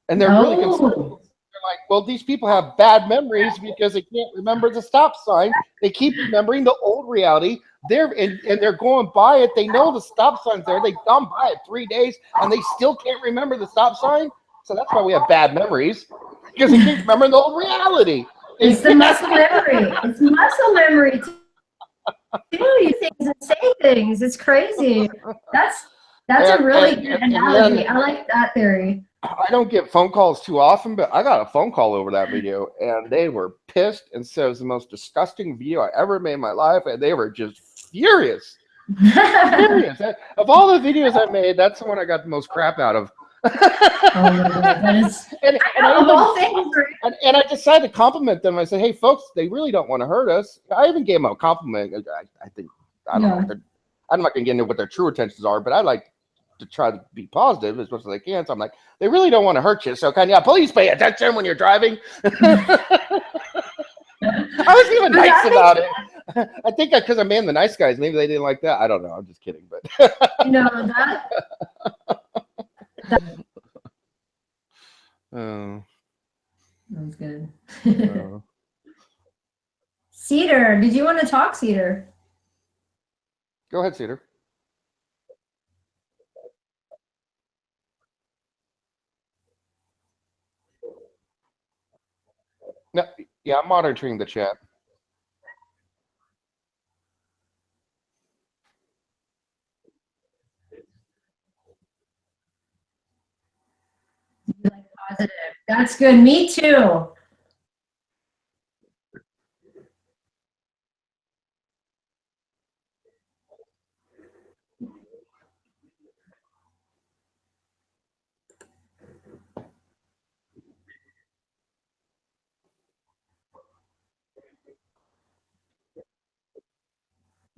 and they're really concerned. Oh, Like, well, these people have bad memories because they can't remember the stop sign. They keep remembering the old reality. And they're going by it. They know the stop sign's there. They've gone by it 3 days and they still can't remember the stop sign. So that's why we have bad memories because they keep remembering the old reality. it's the muscle memory. It's muscle memory too. You things and say things. It's crazy. That's that's a really good And then analogy. I like that theory. I don't get phone calls too often, but I got a phone call over that video, and they were pissed and said it was the most disgusting video I ever made in my life, and they were just furious. Furious. Of all the videos I made, that's the one I got the most crap out of. Oh my God, that is And I of even all things. and I decided to compliment them. I said, "Hey, folks, they really don't want to hurt us." I even gave them a compliment. I think I don't know. Yeah. I'm not going to get into what their true intentions are, but I like to try to be positive as much as I can. So I'm like, they really don't want to hurt you. So can you please pay attention when you're driving? I was even But nice that about it. I think because I'm in the nice guys, maybe they didn't like that. I don't know. I'm just kidding, but that uh, was good. uh, Cedar, did you want to talk, Cedar? go ahead, Cedar. No, yeah, I'm monitoring the chat. You like positive. That's good. Me too.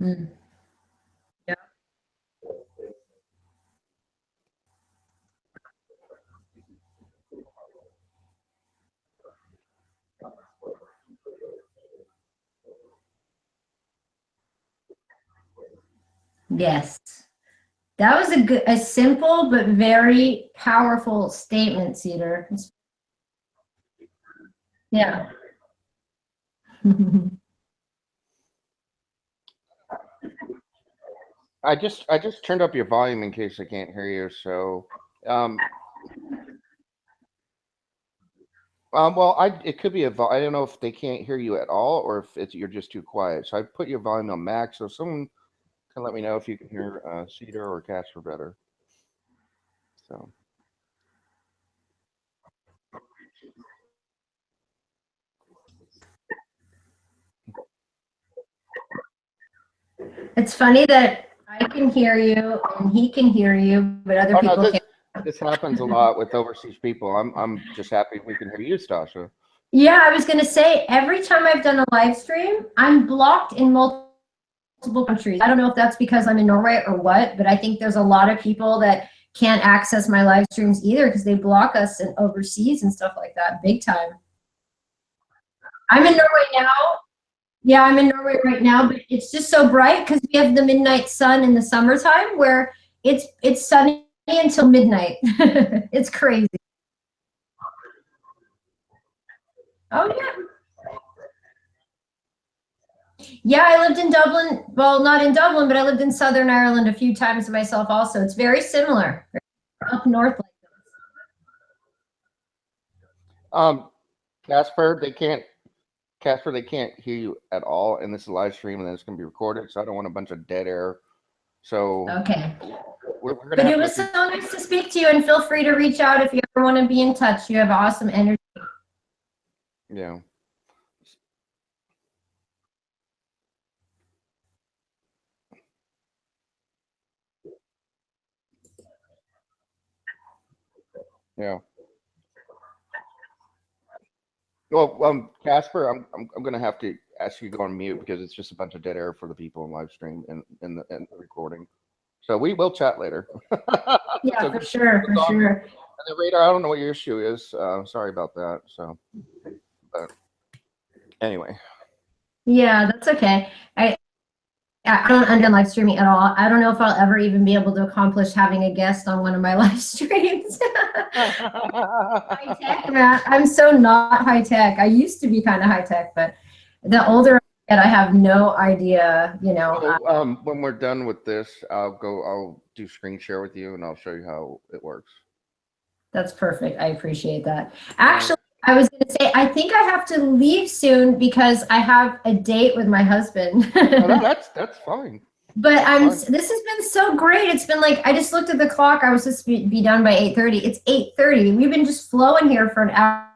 Mm. Yeah. Yes. That was a simple but very powerful statement, Cedar. Yeah. I just turned up your volume in case I can't hear you. So, um, well, it could be I don't know if they can't hear you at all or if you're just too quiet. So I put your volume on max. So someone can let me know if you can hear Cedar or Casper better. So It's funny that I can hear you and he can hear you, but other oh no, people can't. this happens a lot with overseas people. I'm just happy we can hear you, Stasha. Yeah, I was gonna say every time I've done a live stream, I'm blocked in multiple countries. I don't know if that's because I'm in Norway or what, but I think there's a lot of people that can't access my live streams either because they block us in overseas and stuff like that big time. I'm in Norway now. Yeah, I'm in Norway right now, but it's just so bright because we have the midnight sun in the summertime where it's sunny until midnight. It's crazy. Oh yeah. Yeah, I lived in Dublin. Well, not in Dublin, but I lived in Southern Ireland a few times myself also. It's very similar. Up north. Um, Casper, they can't hear you at all, and this is a live stream, and then it's going to be recorded. So I don't want a bunch of dead air. So Okay. we're going to But have it to was let so you. nice to speak to you, and feel free to reach out if you ever want to be in touch. You have awesome energy. Yeah, yeah. Well, Casper, I'm going to have to ask you to go on mute because it's just a bunch of dead air for the people in live stream and in the recording. So we will chat later. Yeah, So for sure, for on sure. the radar. I don't know what your issue is. Sorry about that. So, but anyway. Yeah, that's okay. I don't understand live streaming at all. I don't know if I'll ever even be able to accomplish having a guest on one of my live streams. High tech, man. I'm so not high tech. I used to be kind of high tech, but the older I get, I have no idea, you know. Well, when we're done with this, I'll do screen share with you and I'll show you how it works. That's perfect. I appreciate that. Actually, I was going to say, I think I have to leave soon because I have a date with my husband. No, that's fine. But this has been so great. It's been like, I just looked at the clock. I was supposed to be done by 8:30. It's 8:30. We've been just flowing here for an hour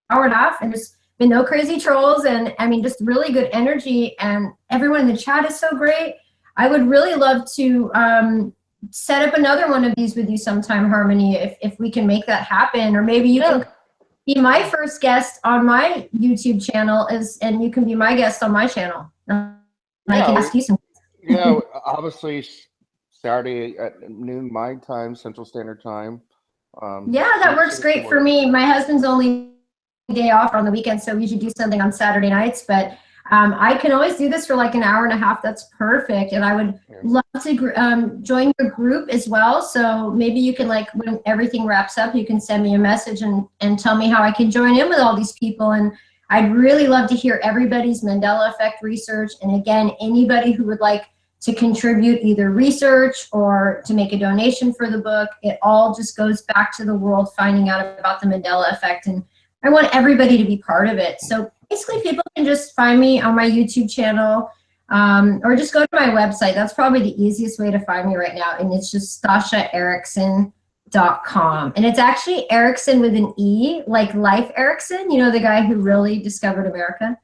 and a half, and there's been no crazy trolls, and I mean, just really good energy, and everyone in the chat is so great. I would really love to set up another one of these with you sometime, Harmony, if we can make that happen, or maybe you can be my first guest on my YouTube channel, and you can be my guest on my channel. I can ask you some. Yeah, obviously Saturday at noon my time, Central Standard Time. Yeah, that works great for me. My husband's only day off on the weekend, so we usually do something on Saturday nights, but I can always do this for like an hour and a half. That's perfect. And I would love to join your group as well. So maybe you can, like, when everything wraps up, you can send me a message and tell me how I can join in with all these people. And I'd really love to hear everybody's Mandela effect research. And again, anybody who would like to contribute either research or to make a donation for the book, it all just goes back to the world finding out about the Mandela effect. And I want everybody to be part of it. So basically, people can just find me on my YouTube channel, or just go to my website. That's probably the easiest way to find me right now. And it's just StashaEriksen.com. And it's actually Eriksen with an E, like Life Eriksen, you know, the guy who really discovered America.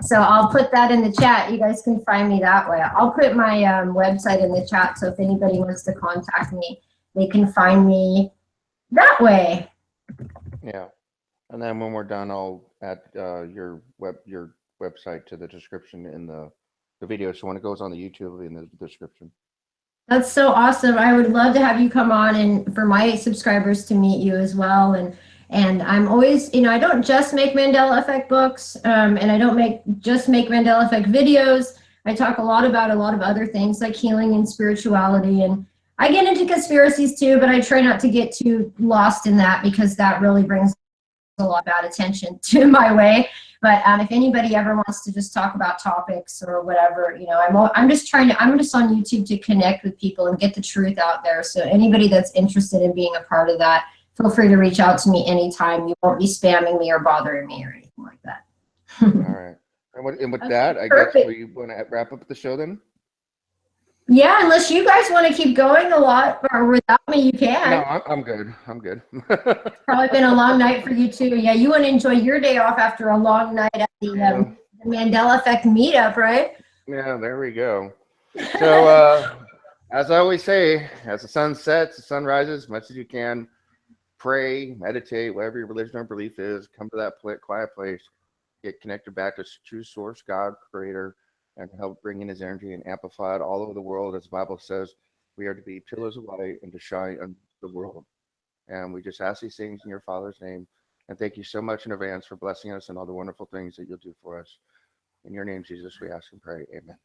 So I'll put that in the chat. You guys can find me that way. I'll put my website in the chat, so if anybody wants to contact me, they can find me that way. Yeah, and then when we're done, I'll add your website to the description in the video. So when it goes on the YouTube, it'll be in the description. That's so awesome. I would love to have you come on and for my subscribers to meet you as well. And I'm always, you know, I don't just make Mandela Effect books, and I don't just make Mandela Effect videos. I talk a lot about a lot of other things like healing and spirituality, and I get into conspiracies too, but I try not to get too lost in that because that really brings a lot of bad attention to my way. But if anybody ever wants to just talk about topics or whatever, you know, I'm just on YouTube to connect with people and get the truth out there. So anybody that's interested in being a part of that, feel free to reach out to me anytime. You won't be spamming me or bothering me or anything like that. All right. And with that, I guess we want to wrap up the show then? Yeah, unless you guys want to keep going a lot, or without me, you can. No, I'm good. I'm good. It's probably been a long night for you too. Yeah, you want to enjoy your day off after a long night at the Mandela Effect Meetup, right? Yeah, there we go. So, as I always say, as the sun sets, the sun rises, as much as you can, pray, meditate, whatever your religion or belief is, come to that quiet place, get connected back to true source, God, creator, and help bring in his energy and amplify it all over the world. As the Bible says, we are to be pillars of light and to shine on the world. And we just ask these things in your Father's name. And thank you so much in advance for blessing us and all the wonderful things that you'll do for us. In your name, Jesus, we ask and pray. Amen.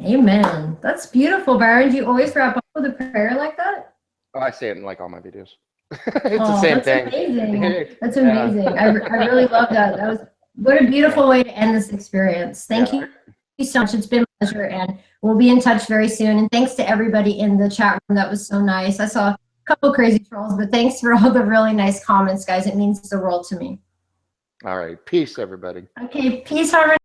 Amen. That's beautiful, Byron. Do you always wrap up with a prayer like that? Oh, I say it in like all my videos. It's the same thing. Amazing. That's amazing. I really love that. That was what a beautiful way to end this experience. Thank you so much. It's been a pleasure, and we'll be in touch very soon. And thanks to everybody in the chat room. That was so nice. I saw a couple crazy trolls, but thanks for all the really nice comments, guys. It means the world to me. All right. Peace, everybody. Okay. Peace, Harmony.